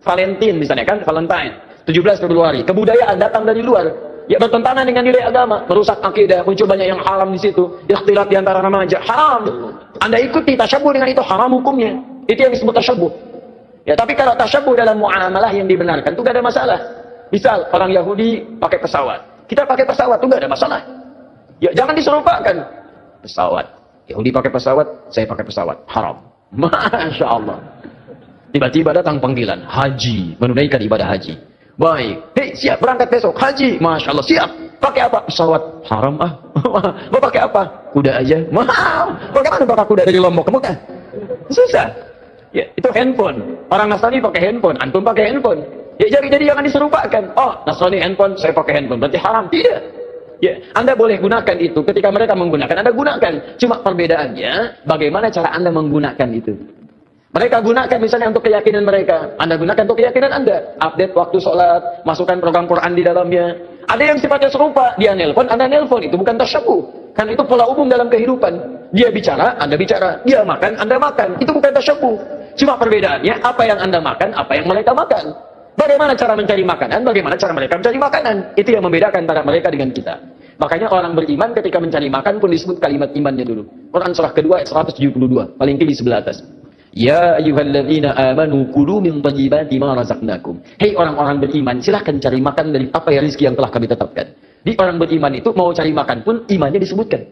Valentine misalnya kan, Valentine, 17 Februari, kebudayaan datang dari luar. Ya, bertentangan dengan nilai agama, merusak akidah, muncul banyak yang haram di situ, ikhtilat di antara remaja, haram. Anda ikuti tasyabbuh dengan itu, haram hukumnya. Itu yang disebut tasyabbuh. Ya, tapi kalau tasyabbuh dalam muamalah yang dibenarkan, itu gak ada masalah. Misal, orang Yahudi pakai pesawat. Kita pakai pesawat, itu nggak ada masalah. Ya, jangan diserupakan. pesawat. Yahudi pakai pesawat, saya pakai pesawat. Haram. Masya Allah. Tiba-tiba datang panggilan, haji, menunaikan ibadah haji. Baik, hei siap berangkat besok, haji. Masya Allah, siap. Pakai apa? Pesawat. Haram ah. Mau pakai apa? Kuda aja. Mahal. Bagaimana pakai kuda dari Lombok ke Mekah? Susah. Ya, itu handphone. Orang Nasrani pakai handphone, antum pakai handphone. Ya jadi jangan diserupakan. Oh, Nasrani handphone, saya pakai handphone. Berarti haram. Tidak. Ya, Anda boleh gunakan itu ketika mereka menggunakan, Anda gunakan. Cuma perbedaannya bagaimana cara Anda menggunakan itu. Mereka gunakan misalnya untuk keyakinan mereka, Anda gunakan untuk keyakinan Anda. Update waktu sholat, masukkan program Quran di dalamnya. Ada yang sifatnya serupa, dia nelpon, Anda nelpon, itu bukan tasyabuh. Kan itu pola umum dalam kehidupan. Dia bicara, Anda bicara. Dia makan, Anda makan. Itu bukan tasyabuh. Cuma perbedaannya, apa yang Anda makan, apa yang mereka makan. Bagaimana cara mencari makanan, bagaimana cara mereka mencari makanan. Itu yang membedakan antara mereka dengan kita. Makanya orang beriman ketika mencari makan pun disebut kalimat imannya dulu. Quran surah kedua ayat 172, paling tinggi sebelah atas. Ya ayyuhalladzina amanu kulu min thayyibati ma razaqnakum. Hei orang-orang beriman, silahkan cari makan dari apa ya rezeki yang telah kami tetapkan. Di orang beriman itu mau cari makan pun imannya disebutkan.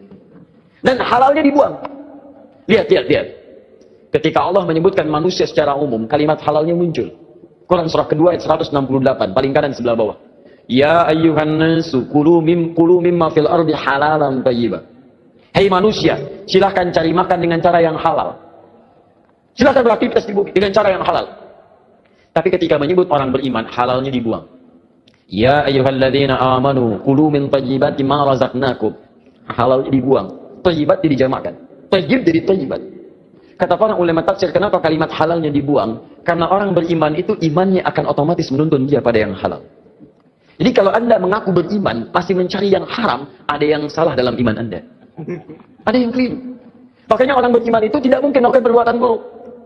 Dan halalnya dibuang. Lihat. Ketika Allah menyebutkan manusia secara umum, kalimat halalnya muncul. Quran surah kedua ayat 168, paling kanan sebelah bawah. Ya ayyuhan nasu kulu mimma fil ardi halalan thayyiba. Hei manusia, silahkan cari makan dengan cara yang halal. Silahkan beraktivitas di bumi dengan cara yang halal. Tapi ketika menyebut orang beriman, halalnya dibuang. Ya ayyuhalladzina amanu kulu min thayyibati ma razaqnakum. Halalnya dibuang. Thayyibat dijamakkan. Thayyib jadi thayyibat. Kata para ulama tafsir, kenapa kalimat halalnya dibuang? Karena orang beriman itu imannya akan otomatis menuntun dia pada yang halal. Jadi kalau Anda mengaku beriman, masih mencari yang haram, ada yang salah dalam iman Anda. Ada yang keliru. Makanya orang beriman itu tidak mungkin melakukan perbuatan buruk.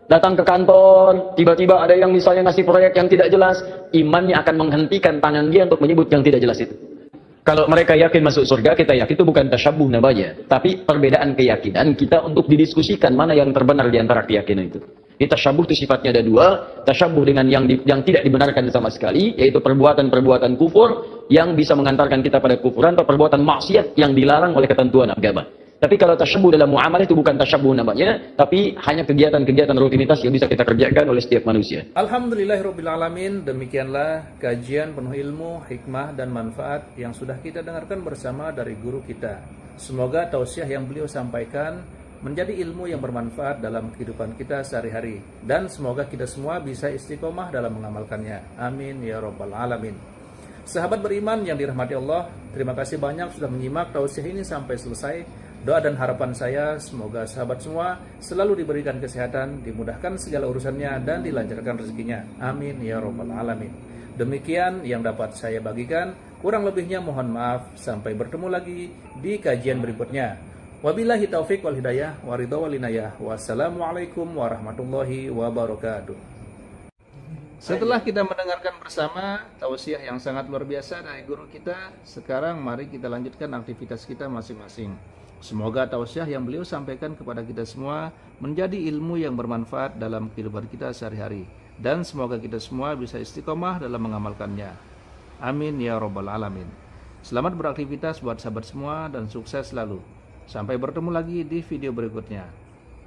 Datang ke kantor, tiba-tiba ada yang misalnya ngasih proyek yang tidak jelas, imannya akan menghentikan tangan dia untuk menyebut yang tidak jelas itu. Kalau mereka yakin masuk surga, kita yakin itu bukan tasyabuh namanya. Tapi perbedaan keyakinan kita untuk didiskusikan mana yang terbenar di antara keyakinan itu. Di tasyabuh itu sifatnya ada dua. Tasyabuh dengan yang tidak dibenarkan sama sekali, yaitu perbuatan-perbuatan kufur yang bisa mengantarkan kita pada kufuran, atau perbuatan maksiat yang dilarang oleh ketentuan agama. Tapi kalau tasyabuh dalam muamalah itu bukan tasyabuh namanya, tapi hanya kegiatan-kegiatan rutinitas yang bisa kita kerjakan oleh setiap manusia. Alhamdulillahirrabbilalamin, demikianlah kajian penuh ilmu, hikmah, dan manfaat yang sudah kita dengarkan bersama dari guru kita. Semoga tausiah yang beliau sampaikan menjadi ilmu yang bermanfaat dalam kehidupan kita sehari-hari. Dan semoga kita semua bisa istiqomah dalam mengamalkannya. Amin ya rabbal alamin. Sahabat beriman yang dirahmati Allah, terima kasih banyak sudah menyimak tausiah ini sampai selesai. Doa dan harapan saya, semoga sahabat semua selalu diberikan kesehatan, dimudahkan segala urusannya, dan dilancarkan rezekinya. Amin ya rabbal alamin. Demikian yang dapat saya bagikan. Kurang lebihnya mohon maaf. Sampai bertemu lagi di kajian berikutnya. Wabillahi taufik wal hidayah, waridha wal inayah. Wassalamualaikum warahmatullahi wabarakatuh. Setelah kita mendengarkan bersama tausiah yang sangat luar biasa dari guru kita, sekarang mari kita lanjutkan aktivitas kita masing-masing. Semoga tausiah yang beliau sampaikan kepada kita semua menjadi ilmu yang bermanfaat dalam kehidupan kita sehari-hari. Dan semoga kita semua bisa istiqomah dalam mengamalkannya. Amin ya rabbal alamin. Selamat beraktivitas buat sahabat semua dan sukses selalu. Sampai bertemu lagi di video berikutnya.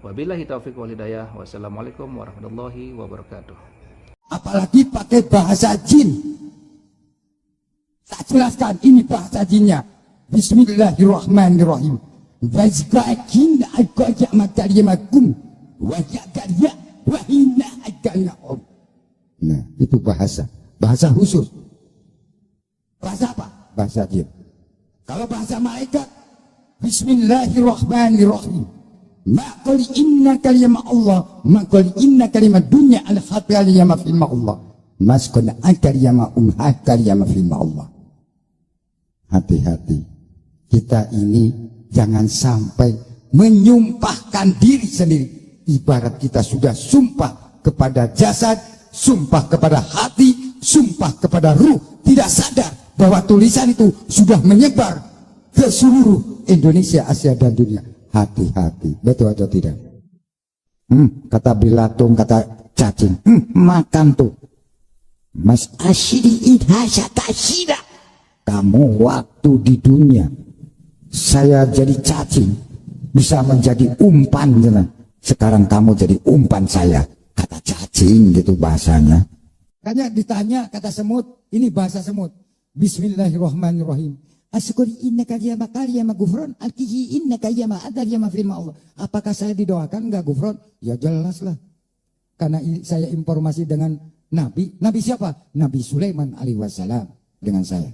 Wabillahi taufiq wal hidayah. Wassalamualaikum warahmatullahi wabarakatuh. Apalagi pakai bahasa jin. Tak jelaskan ini bahasa jinnya. Bismillahirrahmanirrahim. Wazqakin agak matarimakum wajakarya wahina aganaum. Nah, itu bahasa khusus. Bahasa apa? Bahasa jin. Kalau bahasa malaikat, Bismillahirrahmanirrahim. Maqul inna kalimah Allah, maqul inna kalimah dunya al-khataliyama fi Allah. Maskun akariyama akariyama fi Allah. Hati-hati. Kita ini jangan sampai menyumpahkan diri sendiri. Ibarat kita sudah sumpah kepada jasad, sumpah kepada hati, sumpah kepada ruh. Tidak sadar bahwa tulisan itu sudah menyebar ke seluruh Indonesia, Asia, dan dunia. Hati-hati. Betul atau tidak? Kata bilatung, kata cacing. Makan tuh. Mas asyidi idhasya tasyida. Kamu waktu di dunia saya jadi cacing, bisa menjadi umpan. Sekarang kamu jadi umpan saya, kata cacing gitu bahasanya. Makanya ditanya kata semut, ini bahasa semut. Bismillahirrahmanirrahim. Asyukuri innaka yama kaliyama gufron, alkihi innaka yama adar yama firma Allah. Apakah saya didoakan enggak gufron? Ya jelas lah. Karena saya informasi dengan Nabi. Nabi siapa? Nabi Sulaiman alaihi wassalam dengan saya.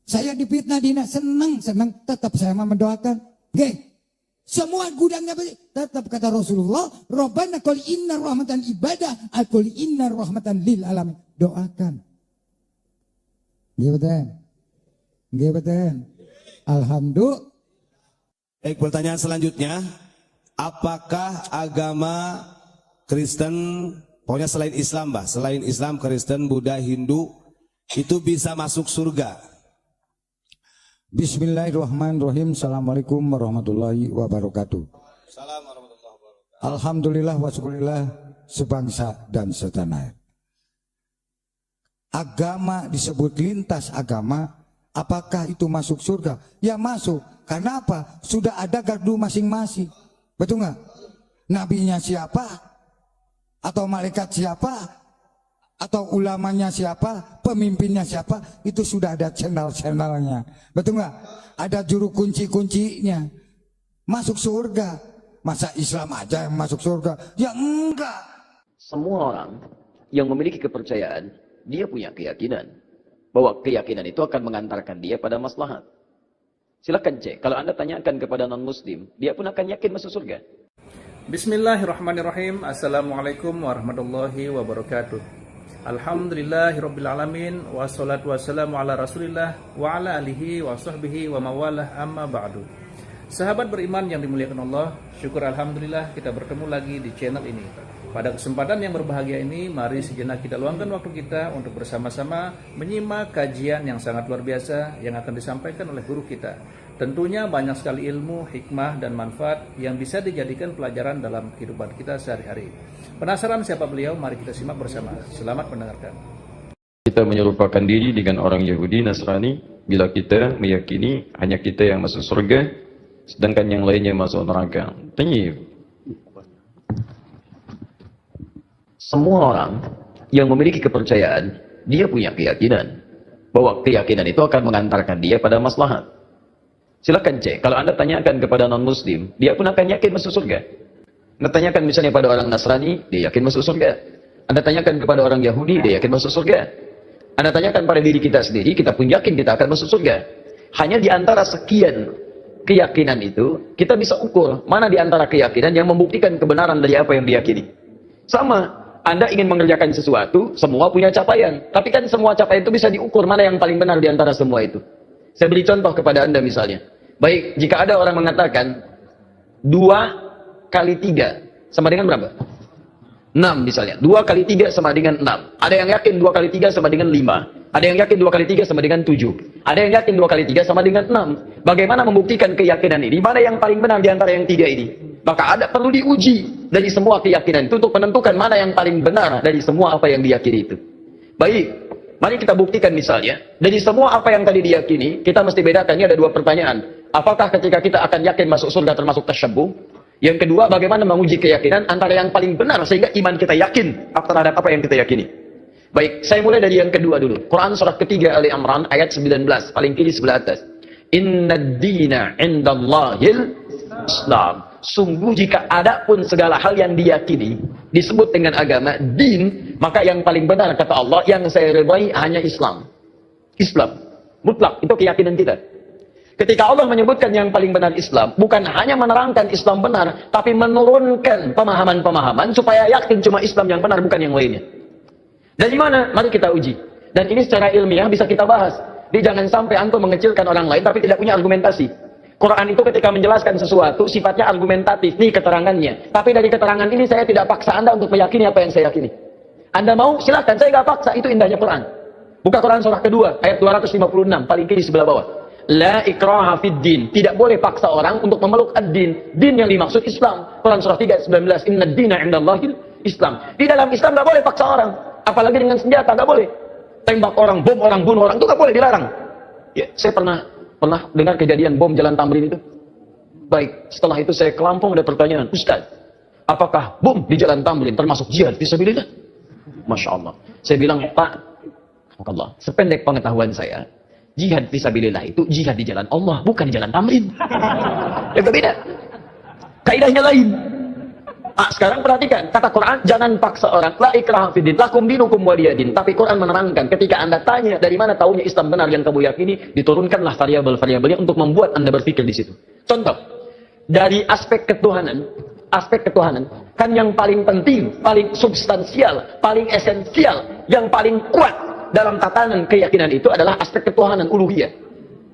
Saya difitnah dina, senang, tetap saya mendoakan. Oke. Semua gudangnya tetap kata Rasulullah, Rabbana qul inna rahmatan ibadah, qul inna rahmatan lil alamin. Doakan. Nggih betul. Alhamdulillah. Baik, pertanyaan selanjutnya, apakah agama Kristen, pokoknya selain Islam, Mbah, selain Islam, Kristen, Buddha, Hindu, itu bisa masuk surga? Bismillahirrahmanirrahim. Assalamualaikum warahmatullahi wabarakatuh. Alhamdulillah wa syukurillah sebangsa dan setanah. Agama disebut lintas agama. Apakah itu masuk surga? Ya masuk. Karena apa? Sudah ada gardu masing-masing. Betul nggak? Nabinya siapa? Atau malaikat siapa? Atau ulamanya siapa, pemimpinnya siapa, itu sudah ada channel-channelnya. Betul nggak? Ada juru kunci-kuncinya. Masuk surga. Masa Islam aja yang masuk surga? Ya enggak. Semua orang yang memiliki kepercayaan, dia punya keyakinan bahwa keyakinan itu akan mengantarkan dia pada maslahat. Silakan cek, kalau Anda tanyakan kepada non-muslim, dia pun akan yakin masuk surga. Bismillahirrahmanirrahim. Assalamualaikum warahmatullahi wabarakatuh. Alhamdulillahirabbil alamin, wassalatu wassalamu ala Rasulillah wa ala alihi wa sahbihi wa mawalah, amma ba'du. Sahabat beriman yang dimuliakan Allah, syukur alhamdulillah kita bertemu lagi di channel ini. Pada kesempatan yang berbahagia ini, mari sejenak kita luangkan waktu kita untuk bersama-sama menyimak kajian yang sangat luar biasa yang akan disampaikan oleh guru kita. Tentunya banyak sekali ilmu, hikmah, dan manfaat yang bisa dijadikan pelajaran dalam kehidupan kita sehari-hari. Penasaran siapa beliau? Mari kita simak bersama. Selamat mendengarkan. Kita menyerupakan diri dengan orang Yahudi, Nasrani, bila kita meyakini hanya kita yang masuk surga, sedangkan yang lainnya masuk neraka. Tayyib. Semua orang yang memiliki kepercayaan, dia punya keyakinan bahwa keyakinan itu akan mengantarkan dia pada maslahat. Silakan cek, kalau Anda tanyakan kepada non-muslim, dia pun akan yakin masuk surga. Anda tanyakan misalnya pada orang Nasrani, dia yakin masuk surga. Anda tanyakan kepada orang Yahudi, dia yakin masuk surga. Anda tanyakan pada diri kita sendiri, kita pun yakin kita akan masuk surga. Hanya di antara sekian keyakinan itu, kita bisa ukur mana di antara keyakinan yang membuktikan kebenaran dari apa yang diyakini. Sama, Anda ingin mengerjakan sesuatu, semua punya capaian. Tapi kan semua capaian itu bisa diukur mana yang paling benar di antara semua itu. Saya beri contoh kepada Anda misalnya. Baik, jika ada orang mengatakan 2 kali 3 sama dengan berapa? 6 misalnya. 2 kali 3 sama dengan 6. Ada yang yakin 2 kali 3 sama dengan 5. Ada yang yakin 2 kali 3 sama dengan 7. Ada yang yakin 2 kali 3 sama dengan 6. Bagaimana membuktikan keyakinan ini? Mana yang paling benar di antara yang 3 ini? Maka ada perlu diuji dari semua keyakinan itu untuk menentukan mana yang paling benar dari semua apa yang diyakini itu. Baik, mari kita buktikan misalnya. Dari semua apa yang tadi diyakini, kita mesti bedakan. Ini ada 2 pertanyaan. Apakah ketika kita akan yakin masuk surga termasuk tasyabbuh? Yang kedua, bagaimana menguji keyakinan antara yang paling benar sehingga iman kita yakin terhadap apa yang kita yakini. Baik, saya mulai dari yang kedua dulu. Quran surah ketiga Ali Imran ayat 19, paling kiri sebelah atas. Inna dina indallahil Islam. Sungguh jika ada pun segala hal yang diyakini disebut dengan agama, din, maka yang paling benar kata Allah, yang saya ridhai hanya Islam. Islam, mutlak, itu keyakinan kita. Ketika Allah menyebutkan yang paling benar Islam, bukan hanya menerangkan Islam benar, tapi menurunkan pemahaman-pemahaman supaya yakin cuma Islam yang benar, bukan yang lainnya. Dari mana? Mari kita uji. Dan ini secara ilmiah bisa kita bahas. Jadi jangan sampai antum mengecilkan orang lain tapi tidak punya argumentasi. Quran itu ketika menjelaskan sesuatu sifatnya argumentatif, nih keterangannya. Tapi dari keterangan ini saya tidak paksa Anda untuk meyakini apa yang saya yakini. Anda mau silakan, saya nggak paksa, itu indahnya Quran. Buka Quran surah kedua ayat 256 paling kiri sebelah bawah. La ikraha fid din. Tidak boleh paksa orang untuk memeluk ad-din. Din yang dimaksud Islam. Quran surah 3 ayat 19. Inna dina indallahil Islam. Di dalam Islam nggak boleh paksa orang. Apalagi dengan senjata nggak boleh. Tembak orang, bom orang, bunuh orang itu nggak boleh, dilarang. Ya, saya pernah dengar kejadian bom Jalan Tamrin itu. Baik, setelah itu saya ke Lampung, ada pertanyaan, Ustaz, apakah bom di Jalan Tamrin termasuk jihad fisabilillah? Masya Allah. Saya bilang, Pak, Allah, sependek pengetahuan saya, jihad fisabilillah itu jihad di jalan Allah, bukan di Jalan Tamrin. Itu beda. Kaidahnya lain. Sekarang perhatikan, kata Quran, jangan paksa orang, la ikraha fiddin, lakum dinukum waliyadin. Tapi Quran menerangkan, ketika Anda tanya dari mana taunya Islam benar yang kamu yakini, diturunkanlah variabel-variabelnya untuk membuat Anda berpikir di situ. Contoh, dari aspek ketuhanan, kan yang paling penting, paling substansial, paling esensial, yang paling kuat dalam tatanan keyakinan itu adalah aspek ketuhanan uluhiyah.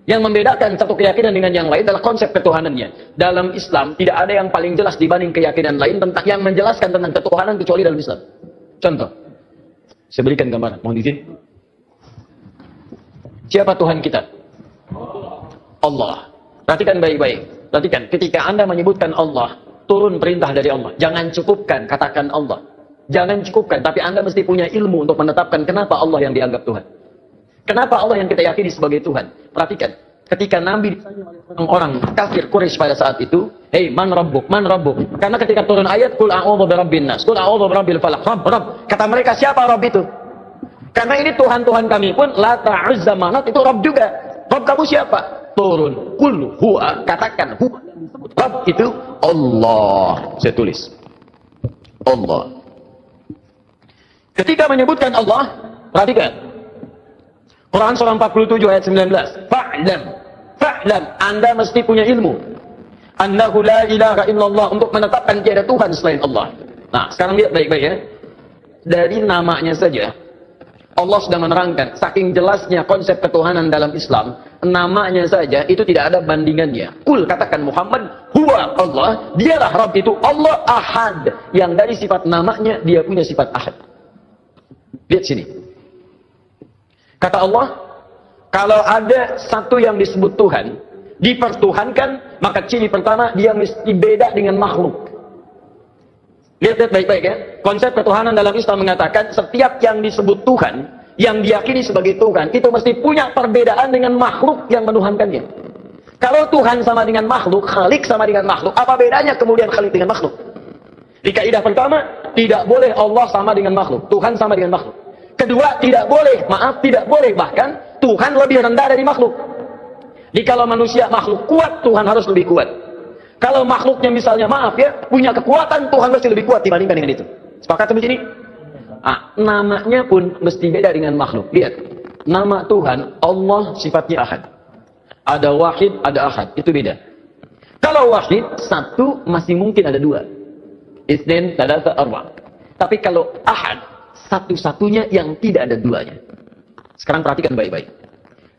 Yang membedakan satu keyakinan dengan yang lain adalah konsep ketuhanannya. Dalam Islam tidak ada yang paling jelas dibanding keyakinan lain tentang yang menjelaskan tentang ketuhanan kecuali dalam Islam. Contoh, saya berikan gambaran, mohon izin. Siapa Tuhan kita? Allah. Perhatikan baik-baik. Perhatikan, ketika Anda menyebutkan Allah, turun perintah dari Allah. Jangan cukupkan, katakan Allah. Jangan cukupkan, tapi Anda mesti punya ilmu untuk menetapkan kenapa Allah yang dianggap Tuhan. Kenapa Allah yang kita yakini sebagai Tuhan? Perhatikan, ketika Nabi ditanya oleh orang kafir Quraisy pada saat itu, "Hei, man rabbuk? Man rabbuk?" Karena ketika turun ayat, "Qul a'udzu birabbin nas, qul a'udzu birabbil falaq." Rabb. Kata mereka, siapa Rabb itu? Karena ini Tuhan-Tuhan kami pun, Lata, Uzza, Manat, itu Rabb juga. Rabb kamu siapa? Turun, qul huwa, katakan huwa. Rabb itu Allah. Saya tulis. Allah. Ketika menyebutkan Allah, perhatikan. Quran surah 47 ayat 19. Fa'lam, Anda mesti punya ilmu. Annahu la ilaha illallah, untuk menetapkan tiada Tuhan selain Allah. Nah, sekarang lihat baik-baik ya. Dari namanya saja, Allah sudah menerangkan, saking jelasnya konsep ketuhanan dalam Islam, namanya saja itu tidak ada bandingannya. Kul, katakan Muhammad, huwa Allah, dialah Rabb itu Allah Ahad. Yang dari sifat namanya, dia punya sifat Ahad. Lihat sini. Kata Allah, kalau ada satu yang disebut Tuhan, dipertuhankan, maka ciri pertama, dia mesti beda dengan makhluk. Lihat baik-baik ya. Konsep ketuhanan dalam Islam mengatakan, setiap yang disebut Tuhan, yang diyakini sebagai Tuhan, itu mesti punya perbedaan dengan makhluk yang menuhankannya. Kalau Tuhan sama dengan makhluk, Khalik sama dengan makhluk, apa bedanya kemudian Khalik dengan makhluk? Di kaidah pertama, tidak boleh Allah sama dengan makhluk, Tuhan sama dengan makhluk. Kedua, tidak boleh bahkan Tuhan lebih rendah dari makhluk. Jadi kalau manusia makhluk kuat, Tuhan harus lebih kuat. Kalau makhluknya misalnya punya kekuatan, Tuhan mesti lebih kuat dibandingkan dengan itu. Sepakat sampai sini? Namanya pun mesti beda dengan makhluk. Lihat, nama Tuhan Allah sifatnya Ahad. Ada Wahid, ada Ahad, itu beda. Kalau Wahid, satu masih mungkin ada dua. Itsnain, tsalatsa, arba'. Tapi kalau Ahad, satu-satunya yang tidak ada duanya. Sekarang perhatikan baik-baik.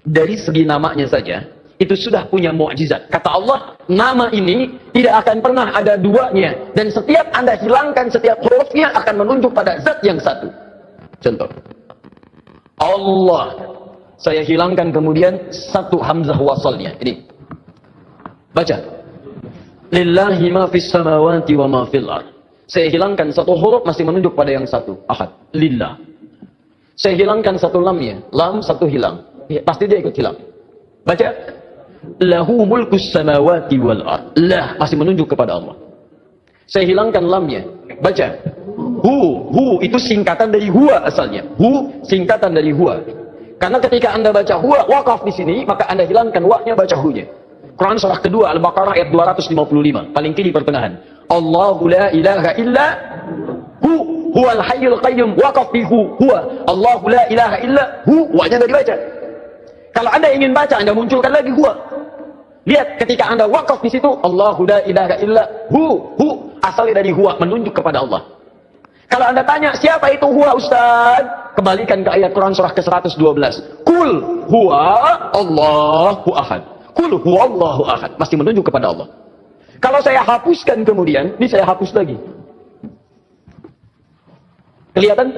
Dari segi namanya saja, itu sudah punya mukjizat. Kata Allah, nama ini tidak akan pernah ada duanya. Dan setiap Anda hilangkan setiap hurufnya akan menunjuk pada zat yang satu. Contoh. Allah. Saya hilangkan kemudian satu hamzah wasalnya. Ini. Baca. Lillahi ma fis samawati wa ma fil ardh. Saya hilangkan satu huruf masih menunjuk pada yang satu. Ahad. Lillah. Saya hilangkan satu lamnya. Lam satu hilang. Ya, pasti dia ikut hilang. Baca. Lahu mulkus samawati wal ard. Lah masih menunjuk kepada Allah. Saya hilangkan lamnya. Baca. Hu itu singkatan dari huwa asalnya. Hu singkatan dari huwa. Karena ketika Anda baca huwa waqaf di sini, maka Anda hilangkan wa-nya, baca hu-nya. Quran surah kedua Al-Baqarah ayat 255, paling kiri pertengahan. Allahu la ilaha illa huwal hayyul qayyum, waqaf bi huwa. Allahu la ilaha illa wa-nya enggak dibaca. Kalau Anda ingin baca, Anda munculkan lagi huwa. Lihat, ketika Anda waqaf di situ, Allahu la ilaha illa asalnya dari huwa, menunjuk kepada Allah. Kalau Anda tanya, siapa itu huwa Ustaz? Kembalikan ke ayat Quran surah ke-112. Kul huwa Allahu ahad. Kul huwa Allahu ahad. Masih menunjuk kepada Allah. Kalau saya hapuskan kemudian, ini saya hapus lagi. Kelihatan?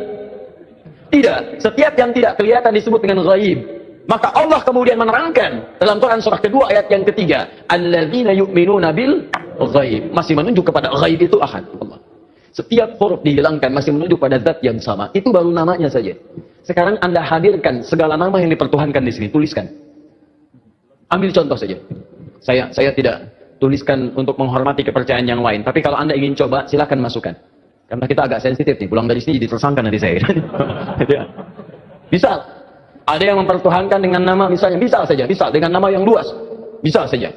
Tidak. Setiap yang tidak kelihatan disebut dengan ghaib. Maka Allah kemudian menerangkan dalam Quran surah kedua ayat yang ketiga, alladzina yu'minuna bil ghaib. Masih menunjuk kepada ghaib itu ahad, Allah. Setiap huruf dihilangkan masih menunjuk pada zat yang sama. Itu baru namanya saja. Sekarang Anda hadirkan segala nama yang dipertuhankan di sini, tuliskan. Ambil contoh saja. Saya tidak tuliskan untuk menghormati kepercayaan yang lain. Tapi kalau Anda ingin coba, silakan masukkan. Karena kita agak sensitif nih, pulang dari sini jadi tersangka nanti saya. Bisa. Ada yang mempertuhankan dengan nama misalnya, bisa saja, bisa dengan nama yang luas. Bisa saja.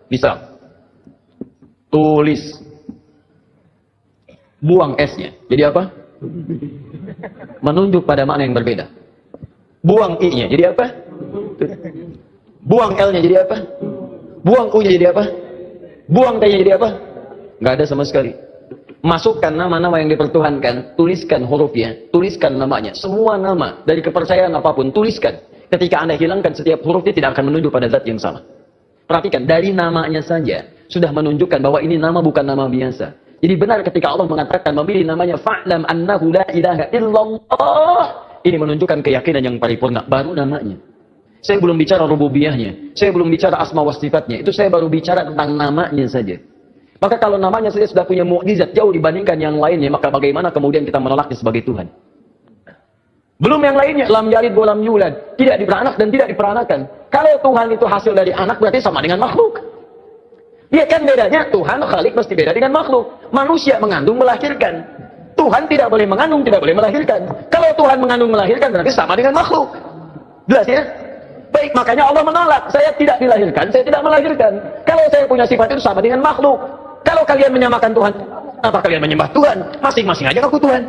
Bisa. Tulis. Buang S-nya. Jadi apa? Menunjuk pada makna yang berbeda. Buang I-nya. Jadi apa? Buang L-nya jadi apa? Buang U-nya jadi apa? Buang T-nya jadi apa? Nggak ada sama sekali. Masukkan nama-nama yang dipertuhankan, tuliskan hurufnya, tuliskan namanya. Semua nama dari kepercayaan apapun, tuliskan. Ketika Anda hilangkan setiap hurufnya tidak akan menunjuk pada zat yang sama. Perhatikan, dari namanya saja sudah menunjukkan bahwa ini nama bukan nama biasa. Jadi benar ketika Allah mengatakan memilih namanya fa'lam annahu la ilaha illallah. Ini menunjukkan keyakinan yang paripurna, baru namanya. Saya belum bicara rububiyahnya, saya belum bicara asma wa sifatnya. Itu saya baru bicara tentang namanya saja. Maka kalau namanya saja sudah punya mukjizat jauh dibandingkan yang lainnya, maka bagaimana kemudian kita menolaknya sebagai Tuhan? Belum yang lainnya, lam yalid wa lam yulad, tidak diberanak dan tidak diperanakan. Kalau Tuhan itu hasil dari anak berarti sama dengan makhluk. Dia kan bedanya, Tuhan Khalik mesti beda dengan makhluk. Manusia mengandung melahirkan. Tuhan tidak boleh mengandung, tidak boleh melahirkan. Kalau Tuhan mengandung melahirkan berarti sama dengan makhluk. Jelas ya? Baik, makanya Allah menolak. Saya tidak dilahirkan, saya tidak melahirkan. Kalau saya punya sifat itu sama dengan makhluk. Kalau kalian menyamakan Tuhan, apa kalian menyembah Tuhan? Masing-masing aja aku Tuhan.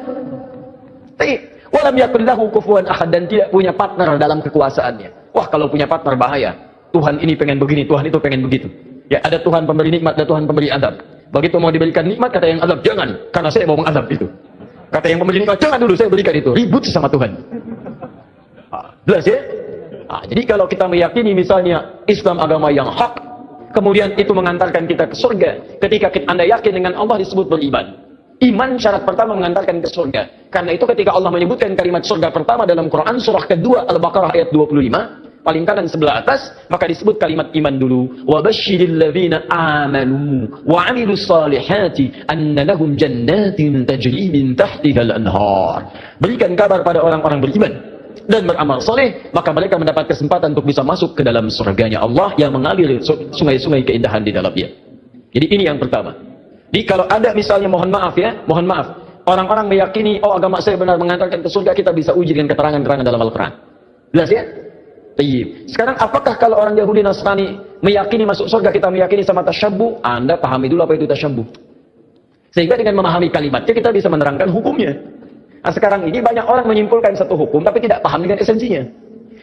Baik, walam yakul lahu kufuwan ahad, dan tidak punya partner dalam kekuasaannya. Wah, kalau punya partner bahaya. Tuhan ini pengen begini, Tuhan itu pengen begitu. Ya, ada Tuhan pemberi nikmat, ada Tuhan pemberi azab. Begitu mau diberikan nikmat, kata yang azab, jangan, karena saya mau mengazab itu. Kata yang pemberi nikmat, jangan dulu, saya berikan itu. Ribut sama Tuhan. Jelas ya? Jadi kalau kita meyakini misalnya Islam agama yang hak, kemudian itu mengantarkan kita ke surga. Ketika Anda yakin dengan Allah disebut beriman. Iman syarat pertama mengantarkan ke surga. Karena itu ketika Allah menyebutkan kalimat surga pertama dalam Quran surah kedua Al-Baqarah ayat 25, paling kanan sebelah atas, maka disebut kalimat iman dulu. Wa basyiril ladzina amanu wa 'amilus solihati anna lahum jannatin tajri min tahtihal anhar. Berikan kabar pada orang-orang beriman dan beramal soleh, maka mereka mendapat kesempatan untuk bisa masuk ke dalam surganya Allah yang mengalir sungai-sungai keindahan di dalamnya. Jadi ini yang pertama. Jadi kalau ada misalnya, mohon maaf ya, mohon maaf, orang-orang meyakini, oh agama saya benar mengantarkan ke surga, kita bisa uji dengan keterangan-keterangan dalam Al-Quran. Jelas ya? Tayyib. Sekarang apakah kalau orang Yahudi Nasrani meyakini masuk surga, kita meyakini sama tasyabbuh? Anda pahami dulu apa itu tasyabbuh. Sehingga dengan memahami kalimatnya kita bisa menerangkan hukumnya. Nah, sekarang ini banyak orang menyimpulkan satu hukum tapi tidak paham dengan esensinya.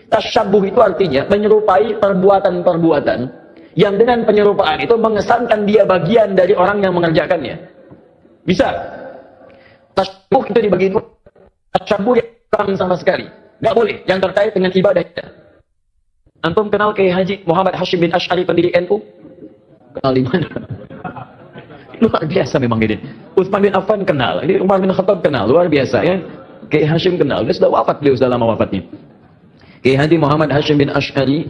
Tasyabbuh itu artinya menyerupai perbuatan-perbuatan yang dengan penyerupaan itu mengesankan dia bagian dari orang yang mengerjakannya. Bisa. Tasyabbuh itu dibagi dua. Tasyabbuh yang sama sekali. Nggak boleh. Yang terkait dengan ibadah kita. Antum kenal Kiai Haji Muhammad Hashim bin Asy'ari pendiri NU? Kenal di mana? Luar biasa memang ini. Utsman bin Affan kenal. Ini Umar bin Khattab kenal. Luar biasa ya. Kiai Hashim kenal. Dia sudah wafat, beliau sudah lama wafatnya. Kiai Haji Muhammad Hashim bin Asy'ari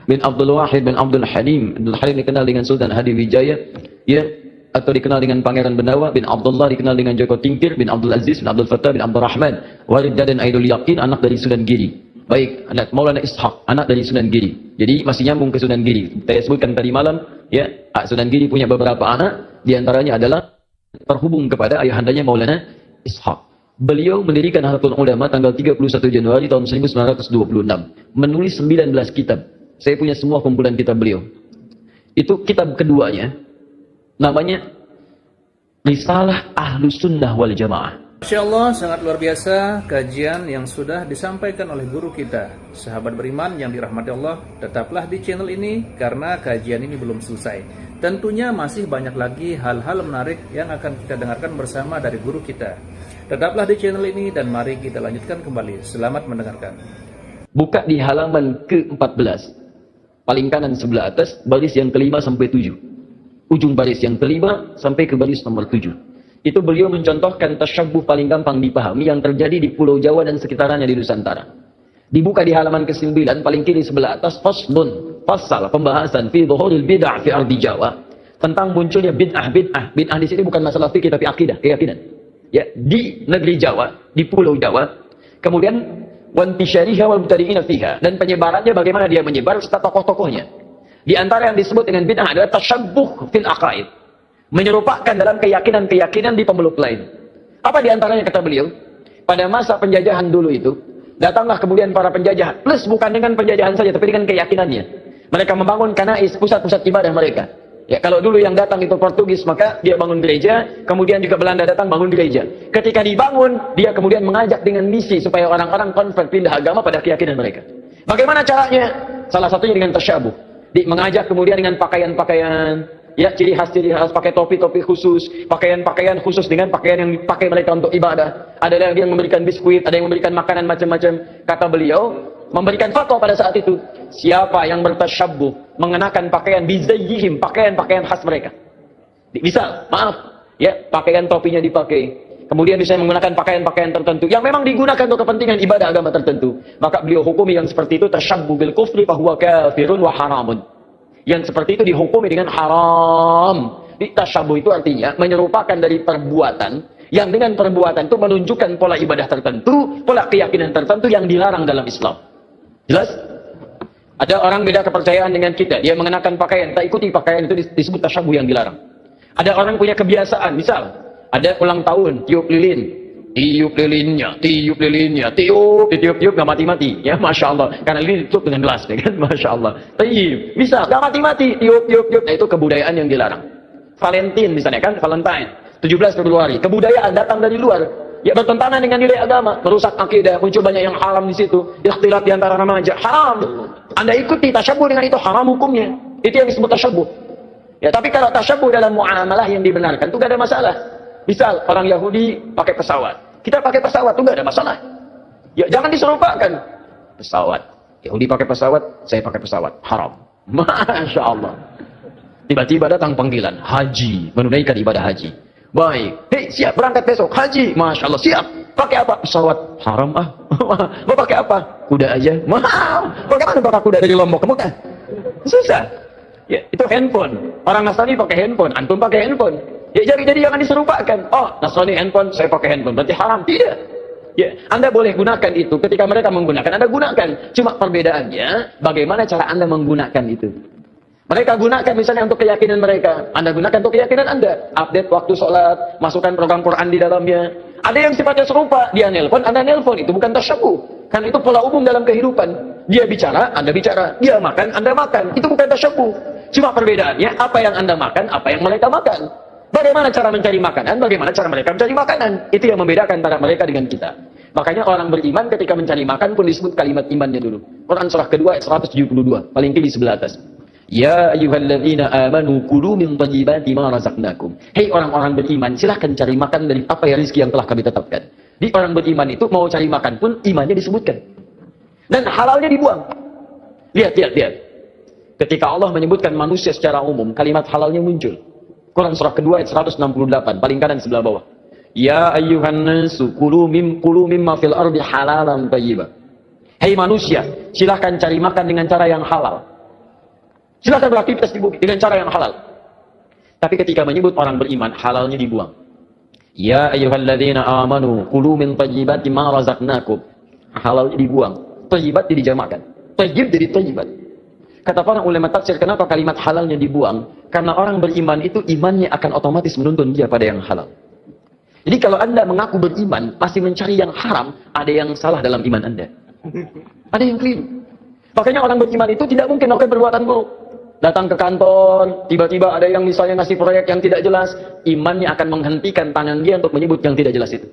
bin Abdul Wahid bin Abdul Halim. Abdul Halim dikenal dengan Sultan Hadi Wijaya, ya, atau dikenal dengan Pangeran Benawa bin Abdullah, dikenal dengan Joko Tingkir bin Abdul Aziz bin Abdul Fattah bin Abdul Rahman, Walid Dadan Aidul Yaqin, anak dari Sunan Giri. Baik, anak Maulana Ishaq, anak dari Sunan Giri. Jadi masih nyambung ke Sunan Giri. Saya sebutkan tadi malam, ya, Sunan Giri punya beberapa anak, diantaranya adalah terhubung kepada ayahandanya Maulana Ishaq. Beliau mendirikan Nahdlatul Ulama tanggal 31 Januari tahun 1926, menulis 19 kitab. Saya punya semua kumpulan kitab beliau. Itu kitab keduanya, namanya Risalah Ahlus Sunnah wal Jamaah. Masya Allah, sangat luar biasa kajian yang sudah disampaikan oleh guru kita. Sahabat beriman yang dirahmati Allah, tetaplah di channel ini karena kajian ini belum selesai. Tentunya masih banyak lagi hal-hal menarik yang akan kita dengarkan bersama dari guru kita. Tetaplah di channel ini dan mari kita lanjutkan kembali. Selamat mendengarkan. Buka di halaman ke-14. Paling kanan sebelah atas, baris yang kelima sampai 7. Ujung baris yang kelima sampai ke baris nomor 7. Itu beliau mencontohkan tasyabbuh paling gampang dipahami yang terjadi di Pulau Jawa dan sekitarnya di Nusantara. Dibuka di halaman ke-9, paling kiri sebelah atas, faslun, fasal, pembahasan fi dhuhuril bid'ah fi ardi Jawa. Tentang munculnya bid'ah. Bid'ah di sini bukan masalah fikih tapi akidah, keyakinan. Ya, di negeri Jawa, di Pulau Jawa. Kemudian wantisyariha wal mubtadi'ina fiha, dan penyebarannya bagaimana dia menyebar serta tokoh-tokohnya. Di antara yang disebut dengan bid'ah adalah tasyabbuh fil aqaid. Menyerupakan dalam keyakinan-keyakinan di pemeluk lain. Apa di antaranya kata beliau? Pada masa penjajahan dulu itu, datanglah kemudian para penjajah, plus bukan dengan penjajahan saja, tapi dengan keyakinannya. Mereka membangun kanais, pusat-pusat ibadah mereka. Ya, kalau dulu yang datang itu Portugis, maka dia bangun gereja, kemudian juga Belanda datang bangun gereja. Ketika dibangun, dia kemudian mengajak dengan misi supaya orang-orang convert pindah agama pada keyakinan mereka. Bagaimana caranya? Salah satunya dengan tasyabuh. Mengajak kemudian dengan pakaian-pakaian, ya, ciri khas pakai topi-topi khusus, pakaian-pakaian khusus dengan pakaian yang dipakai mereka untuk ibadah. Ada yang memberikan biskuit, ada yang memberikan makanan macam-macam. Kata beliau, memberikan fatwa pada saat itu, siapa yang bertasyabbuh mengenakan pakaian bizayyihim, pakaian-pakaian khas mereka. Misal, maaf, ya, pakaian topinya dipakai. Kemudian bisa menggunakan pakaian-pakaian tertentu yang memang digunakan untuk kepentingan ibadah agama tertentu. Maka beliau hukumi yang seperti itu tasyabbuh bil kufri fahuwa kafirun wa haramun. Yang seperti itu dihukumi dengan haram. Tasyabbuh itu artinya menyerupakan dari perbuatan yang dengan perbuatan itu menunjukkan pola ibadah tertentu, pola keyakinan tertentu yang dilarang dalam Islam. Jelas? Ada orang beda kepercayaan dengan kita, dia mengenakan pakaian, tak ikuti pakaian itu disebut tasyabbuh yang dilarang. Ada orang punya kebiasaan, misal ada ulang tahun, tiup lilin, tiup lilinnya, tiup nggak mati-mati, ya, masya Allah, karena lilin ditutup dengan gelas, ya kan, masya Allah. Tiup, bisa, nggak mati-mati, tiup, nah itu kebudayaan yang dilarang. Valentine misalnya kan, Valentine, 17 Februari, kebudayaan datang dari luar, ya bertentangan dengan nilai agama, merusak akidah, muncul banyak yang haram di situ, ikhtilat di antara remaja, haram. Anda ikuti tasyabbuh dengan itu, haram hukumnya, itu yang disebut tasyabbuh. Ya, tapi kalau tasyabbuh dalam muamalah yang dibenarkan, itu gak ada masalah. Misal orang Yahudi pakai pesawat, kita pakai pesawat itu nggak ada masalah. Ya jangan diserupakan. Pesawat, Yahudi pakai pesawat, saya pakai pesawat, haram. Masya Allah. Tiba-tiba datang panggilan haji, menunaikan ibadah haji. Baik, hei siap berangkat besok haji, masya Allah siap. Pakai apa? Pesawat, haram ah. Mau pakai apa? Kuda aja. Mahal. Bagaimana pakai kuda dari Lombok ke Mekah? Susah. Ya itu handphone. Orang Nasrani pakai handphone, antum pakai handphone. Ya jadi jangan diserupakan. Oh, Nasrani handphone, saya pakai handphone, berarti haram. Tidak. Ya, Anda boleh gunakan itu ketika mereka menggunakan, Anda gunakan. Cuma perbedaannya bagaimana cara Anda menggunakan itu. Mereka gunakan misalnya untuk keyakinan mereka, Anda gunakan untuk keyakinan Anda. Update waktu sholat, masukkan program Quran di dalamnya. Ada yang sifatnya serupa, dia nelpon, Anda nelpon, itu bukan tasyabbuh. Kan itu pola umum dalam kehidupan. Dia bicara, Anda bicara. Dia makan, Anda makan. Itu bukan tasyabbuh. Cuma perbedaannya apa yang Anda makan, apa yang mereka makan. Bagaimana cara mencari makanan, bagaimana cara mereka mencari makanan. Itu yang membedakan antara mereka dengan kita. Makanya orang beriman ketika mencari makan pun disebut kalimat imannya dulu. Quran surah kedua ayat 172, paling tinggi sebelah atas. Ya ayyuhalladzina amanu kulu min thayyibati ma razaqnakum. Hei orang-orang beriman, silahkan cari makan dari apa yang rezeki yang telah kami tetapkan. Di orang beriman itu mau cari makan pun imannya disebutkan. Dan halalnya dibuang. Lihat. Ketika Allah menyebutkan manusia secara umum, kalimat halalnya muncul. Quran surah kedua ayat 168, paling kanan sebelah bawah. Ya ayyuhan nasu kulu mimma fil ardi halalan thayyiba. Hei manusia, silahkan cari makan dengan cara yang halal. Silahkan beraktivitas di bumi dengan cara yang halal. Tapi ketika menyebut orang beriman, halalnya dibuang. Ya ayyuhalladzina amanu kulu min thayyibati ma razaqnakum. Halalnya dibuang. Thayyibat dijamakkan. Thayyib jadi thayyibat. Kata para ulama tafsir, kenapa kalimat halalnya dibuang? Karena orang beriman itu imannya akan otomatis menuntun dia pada yang halal. Jadi kalau Anda mengaku beriman, masih mencari yang haram, ada yang salah dalam iman Anda. Ada yang keliru. Makanya orang beriman itu tidak mungkin melakukan perbuatan buruk. Datang ke kantor, tiba-tiba ada yang misalnya ngasih proyek yang tidak jelas, imannya akan menghentikan tangan dia untuk menyebut yang tidak jelas itu.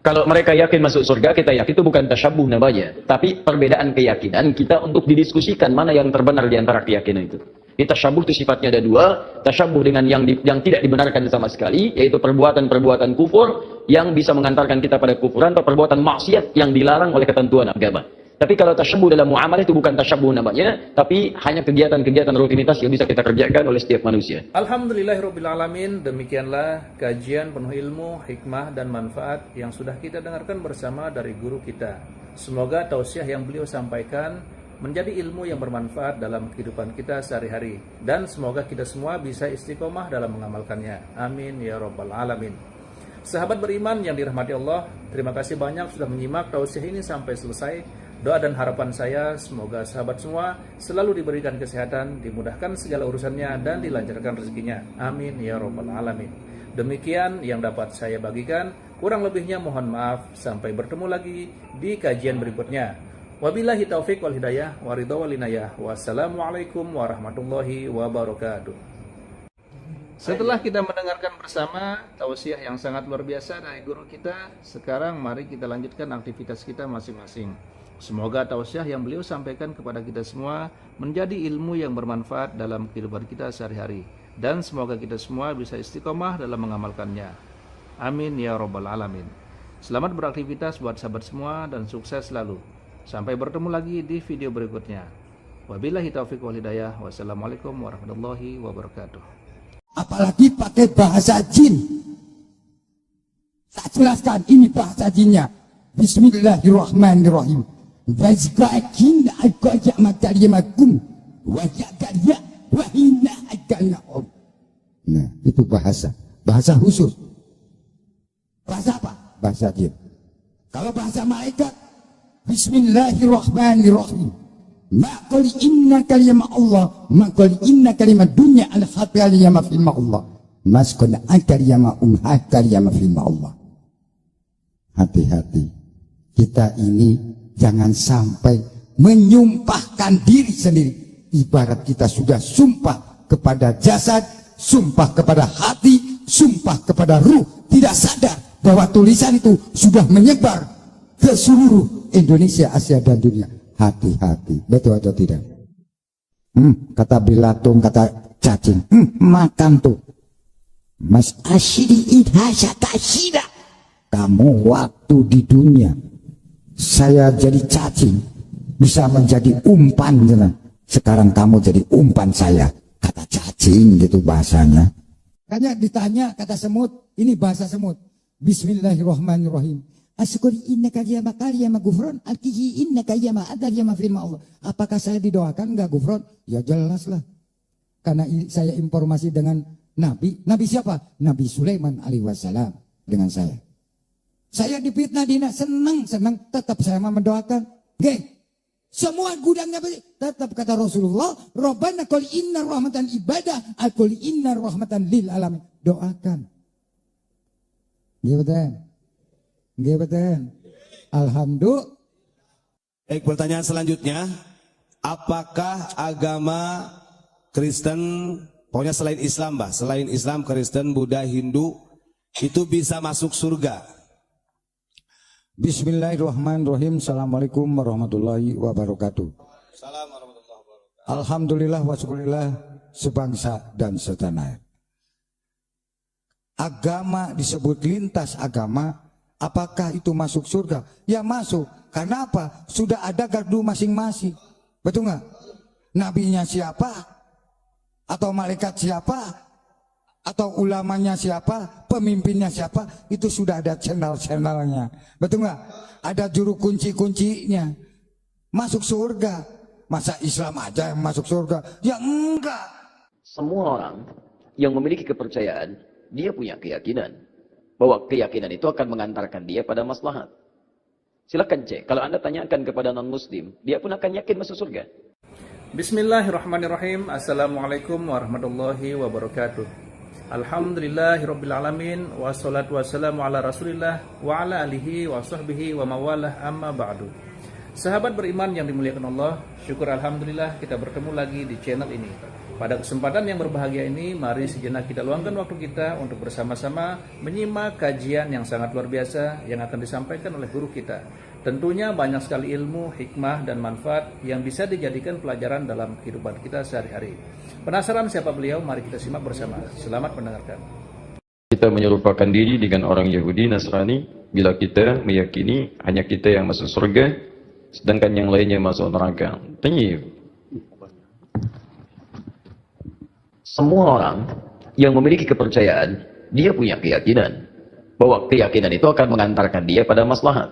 Kalau mereka yakin masuk surga, kita yakin itu bukan tasyabbuh namanya. Tapi perbedaan keyakinan kita untuk didiskusikan mana yang terbenar di antara keyakinan itu. Ini tasyabbuh itu sifatnya ada dua. Tasyabbuh dengan yang tidak dibenarkan sama sekali, yaitu perbuatan-perbuatan kufur yang bisa mengantarkan kita pada kufuran, atau perbuatan maksiat yang dilarang oleh ketentuan agama. Tapi kalau tasyabbuh dalam muamalah itu bukan tasyabbuh namanya, tapi hanya kegiatan-kegiatan rutinitas yang bisa kita kerjakan oleh setiap manusia. Alhamdulillahirrabbilalamin, demikianlah kajian penuh ilmu, hikmah, dan manfaat yang sudah kita dengarkan bersama dari guru kita. Semoga tausiah yang beliau sampaikan menjadi ilmu yang bermanfaat dalam kehidupan kita sehari-hari. Dan semoga kita semua bisa istiqomah dalam mengamalkannya. Amin ya rabbal alamin. Sahabat beriman yang dirahmati Allah, terima kasih banyak sudah menyimak tausiah ini sampai selesai. Doa dan harapan saya semoga sahabat semua selalu diberikan kesehatan, dimudahkan segala urusannya, dan dilancarkan rezekinya. Amin ya robbal alamin. Demikian yang dapat saya bagikan. Kurang lebihnya mohon maaf. Sampai bertemu lagi di kajian berikutnya. Wabillahi taufik wal hidayah wa ridha wal inayah. Wassalamualaikum warahmatullahi wabarakatuh. Setelah kita mendengarkan bersama tausiah yang sangat luar biasa dari guru kita, sekarang mari kita lanjutkan aktivitas kita masing-masing. Semoga tausiah yang beliau sampaikan kepada kita semua menjadi ilmu yang bermanfaat dalam kehidupan kita sehari-hari, dan semoga kita semua bisa istiqomah dalam mengamalkannya. Amin ya robbal alamin. Selamat beraktivitas buat sahabat semua dan sukses selalu. Sampai bertemu lagi di video berikutnya. Wabillahi taufiq wal hidayah. Wassalamualaikum warahmatullahi wabarakatuh. Apalagi pakai bahasa jin. Tak jelaskan ini bahasa jinnya. Bismillahirrahmanirrahim. Wazqakin aqaja matarimakum wa yaqya wa inna akanahum. Nah, itu bahasa khusus. Bahasa apa? Bahasa jin. Kalau bahasa malaikat, Bismillahirrahmanirrahim. Maqali inna kalimah Allah, maqali inna kalimah dunya al-khatiyah ma fi Allah. Maskun akaryama kalimah fi Allah. Hati-hati. Kita ini jangan sampai menyumpahkan diri sendiri. Ibarat kita sudah sumpah kepada jasad, sumpah kepada hati, sumpah kepada ruh, tidak sadar bahwa tulisan itu sudah menyebar ke seluruh Indonesia, Asia dan dunia. Hati-hati, betul atau tidak? Kata Bilatung, kata cacing, makan tuh. Mas asyidi idhasya tasyida. Kamu waktu di dunia saya jadi cacing, bisa menjadi umpan. Sekarang kamu jadi umpan saya. Kata cacing gitu bahasanya. Makanya ditanya kata semut, ini bahasa semut. Bismillahirrahmanirrahim. Asyukuri innaka yama karyama gufron, alkihi innaka yama adar yama firma Allah. Apakah saya didoakan enggak gufron? Ya jelas lah. Karena saya informasi dengan Nabi. Nabi siapa? Nabi Sulaiman alaihi wassalam dengan saya. Saya difitnah dina, senang, tetap saya mendoakan. Oke. Semua gudangnya tetap kata Rasulullah, Rabbana qul inna rahmatan ibadah, qul inna rahmatan lil alamin. Doakan. Gimana? Alhamdulillah. Baik, pertanyaan selanjutnya, apakah agama Kristen, pokoknya selain Islam, selain Islam, Kristen, Buddha, Hindu, itu bisa masuk surga? Bismillahirrahmanirrahim. Assalamualaikum warahmatullahi wabarakatuh. Alhamdulillah wa syukurillah sebangsa dan setanah air. Agama disebut lintas agama. Apakah itu masuk surga? Ya masuk. Karena apa? Sudah ada gardu masing-masing. Betul nggak? Nabinya siapa? Atau malaikat siapa? Atau ulamanya siapa, pemimpinnya siapa, itu sudah ada channel-channelnya. Betul nggak? Ada juru kunci-kuncinya. Masuk surga. Masa Islam aja yang masuk surga? Ya enggak. Semua orang yang memiliki kepercayaan, dia punya keyakinan bahwa keyakinan itu akan mengantarkan dia pada maslahat. Silakan cek, kalau Anda tanyakan kepada non-muslim, dia pun akan yakin masuk surga. Bismillahirrahmanirrahim. Assalamualaikum warahmatullahi wabarakatuh. Alhamdulillahirrabbilalamin. Wassalatu wassalamu ala rasulillah wa ala alihi wa sahbihi wa mawalah amma ba'du. Sahabat beriman yang dimuliakan Allah, syukur alhamdulillah kita bertemu lagi di channel ini. Pada kesempatan yang berbahagia ini, mari sejenak kita luangkan waktu kita untuk bersama-sama menyimak kajian yang sangat luar biasa yang akan disampaikan oleh guru kita. Tentunya banyak sekali ilmu, hikmah, dan manfaat yang bisa dijadikan pelajaran dalam kehidupan kita sehari-hari. Penasaran siapa beliau? Mari kita simak bersama. Selamat mendengarkan. Kita menyerupakan diri dengan orang Yahudi Nasrani bila kita meyakini hanya kita yang masuk surga, sedangkan yang lainnya masuk neraka. Tayyib. Semua orang yang memiliki kepercayaan, dia punya keyakinan bahwa keyakinan itu akan mengantarkan dia pada maslahat.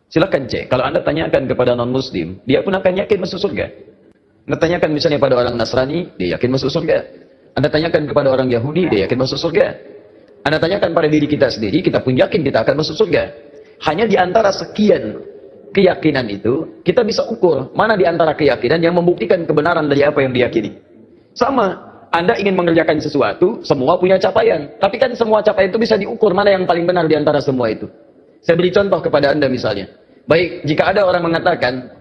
Silakan cek, kalau Anda tanyakan kepada non-muslim, dia pun akan yakin masuk surga. Anda tanyakan misalnya pada orang Nasrani, dia yakin masuk surga. Anda tanyakan kepada orang Yahudi, dia yakin masuk surga. Anda tanyakan pada diri kita sendiri, kita pun yakin kita akan masuk surga. Hanya di antara sekian keyakinan itu, kita bisa ukur mana di antara keyakinan yang membuktikan kebenaran dari apa yang diyakini. Sama, Anda ingin mengerjakan sesuatu, semua punya capaian. Tapi kan semua capaian itu bisa diukur mana yang paling benar di antara semua itu. Saya beri contoh kepada Anda misalnya. Baik, jika ada orang mengatakan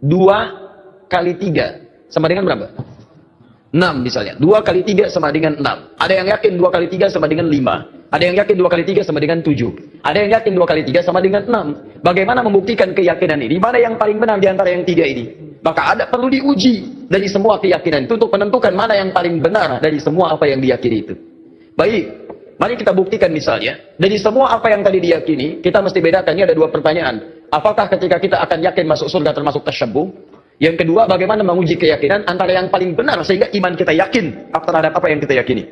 2 kali 3 sama dengan berapa? 6 misalnya. 2 kali 3 sama dengan 6. Ada yang yakin 2 kali 3 sama dengan 5. Ada yang yakin 2 kali 3 sama dengan 7. Ada yang yakin 2 kali 3 sama dengan 6. Bagaimana membuktikan keyakinan ini? Mana yang paling benar di antara yang 3 ini? Maka ada perlu diuji dari semua keyakinan itu untuk menentukan mana yang paling benar dari semua apa yang diyakini itu. Baik, mari kita buktikan misalnya. Dari semua apa yang tadi diyakini, kita mesti bedakan. Ini ada 2 pertanyaan. Apakah ketika kita akan yakin masuk surga termasuk tasyabbuh? Yang kedua, bagaimana menguji keyakinan antara yang paling benar sehingga iman kita yakin terhadap apa yang kita yakini.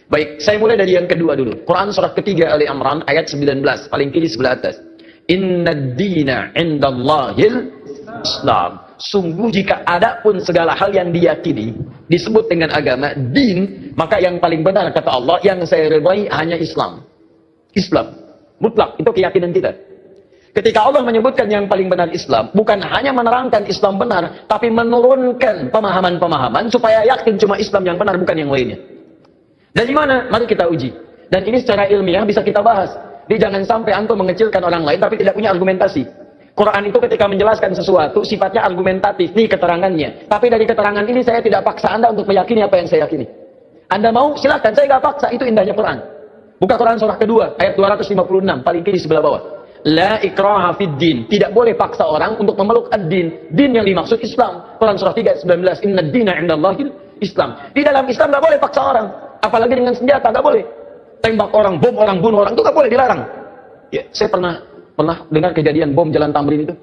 Baik, saya mulai dari yang kedua dulu. Quran surah ketiga Ali Imran ayat 19, paling kiri sebelah atas. Innad dina indallahil Islam. Sungguh jika ada pun segala hal yang diyakini disebut dengan agama, din, maka yang paling benar kata Allah, yang saya ridhai hanya Islam. Islam. Mutlak, itu keyakinan kita. Ketika Allah menyebutkan yang paling benar Islam, bukan hanya menerangkan Islam benar, tapi menurunkan pemahaman-pemahaman supaya yakin cuma Islam yang benar, bukan yang lainnya. Dari mana? Mari kita uji. Dan ini secara ilmiah bisa kita bahas. Jadi jangan sampai antum mengecilkan orang lain tapi tidak punya argumentasi. Quran itu ketika menjelaskan sesuatu sifatnya argumentatif, nih keterangannya. Tapi dari keterangan ini saya tidak paksa Anda untuk meyakini apa yang saya yakini. Anda mau? Silakan, saya nggak paksa. Itu indahnya Quran. Buka Quran surah kedua ayat 256 paling kiri sebelah bawah. La ikraha fid din. Tidak boleh paksa orang untuk memeluk ad-din. Din yang dimaksud Islam. Quran surah 3 ayat 19. Inna ad-dina indallahil Islam. Di dalam Islam nggak boleh paksa orang. Apalagi dengan senjata, nggak boleh. Tembak orang, bom orang, bunuh orang, itu nggak boleh, dilarang. Ya, saya pernah dengar kejadian bom Jalan Tamrin itu.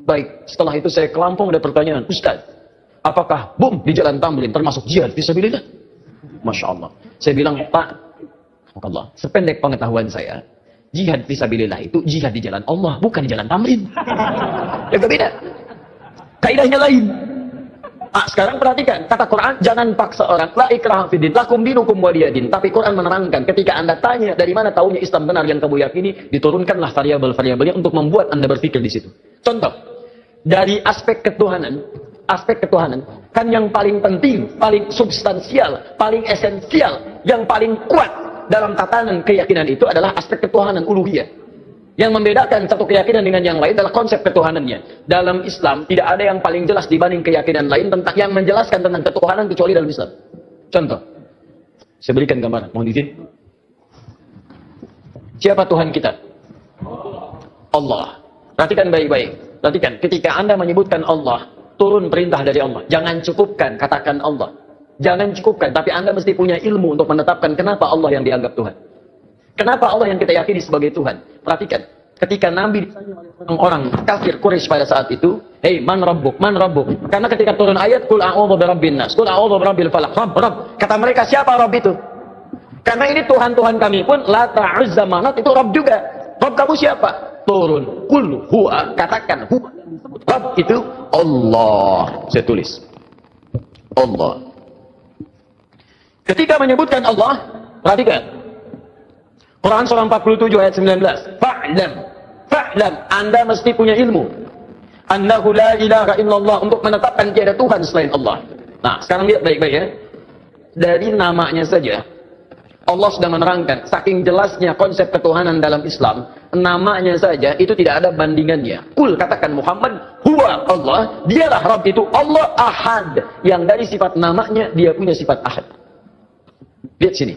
Baik, setelah itu saya ke Lampung, ada pertanyaan, Ustaz, apakah bom di Jalan Tamrin termasuk jihad fisabilillah? Masya Allah. Saya bilang, Pak, Allah, sependek pengetahuan saya, jihad fisabilillah itu jihad di jalan Allah, bukan di Jalan Tamrin. Ya beda. Kaidahnya lain. Sekarang perhatikan, kata Quran, jangan paksa orang, la ikraha fiddin, lakum dinukum waliyadin. Tapi Quran menerangkan, ketika Anda tanya dari mana tahunya Islam benar yang kamu yakini, diturunkanlah variabel-variabelnya untuk membuat Anda berpikir di situ. Contoh, dari aspek ketuhanan, kan yang paling penting, paling substansial, paling esensial, yang paling kuat dalam tatanan keyakinan itu adalah aspek ketuhanan uluhiyah. Yang membedakan satu keyakinan dengan yang lain adalah konsep ketuhanannya. Dalam Islam tidak ada yang paling jelas dibanding keyakinan lain tentang yang menjelaskan tentang ketuhanan kecuali dalam Islam. Contoh, saya berikan gambaran, mohon izin. Siapa Tuhan kita? Allah. Perhatikan baik-baik. Perhatikan, ketika Anda menyebutkan Allah, turun perintah dari Allah. Jangan cukupkan, katakan Allah. Jangan cukupkan, tapi Anda mesti punya ilmu untuk menetapkan kenapa Allah yang dianggap Tuhan. Kenapa Allah yang kita yakini sebagai Tuhan? Perhatikan, ketika Nabi ditanya oleh orang kafir Quraisy pada saat itu, "Hei, man rabbuk? Man rabbuk?" Karena ketika turun ayat, "Qul a'udzu birabbin nas, qul a'udzu birabbil falaq." Rabb. Kata mereka, siapa Rabb itu? Karena ini Tuhan-Tuhan kami pun, Lata, Uzza, Manat, itu Rabb juga. Rabb kamu siapa? Turun, qul huwa, katakan huwa. Rabb itu Allah. Saya tulis. Allah. Ketika menyebutkan Allah, perhatikan. Quran surah 47 ayat 19. Fa'lam, Anda mesti punya ilmu. Annahu la ilaha illallah, untuk menetapkan tiada Tuhan selain Allah. Nah, sekarang lihat baik-baik ya. Dari namanya saja, Allah sudah menerangkan, saking jelasnya konsep ketuhanan dalam Islam, namanya saja itu tidak ada bandingannya. Kul, katakan Muhammad, huwa Allah, dialah Rabb itu Allah Ahad. Yang dari sifat namanya, dia punya sifat Ahad. Lihat sini.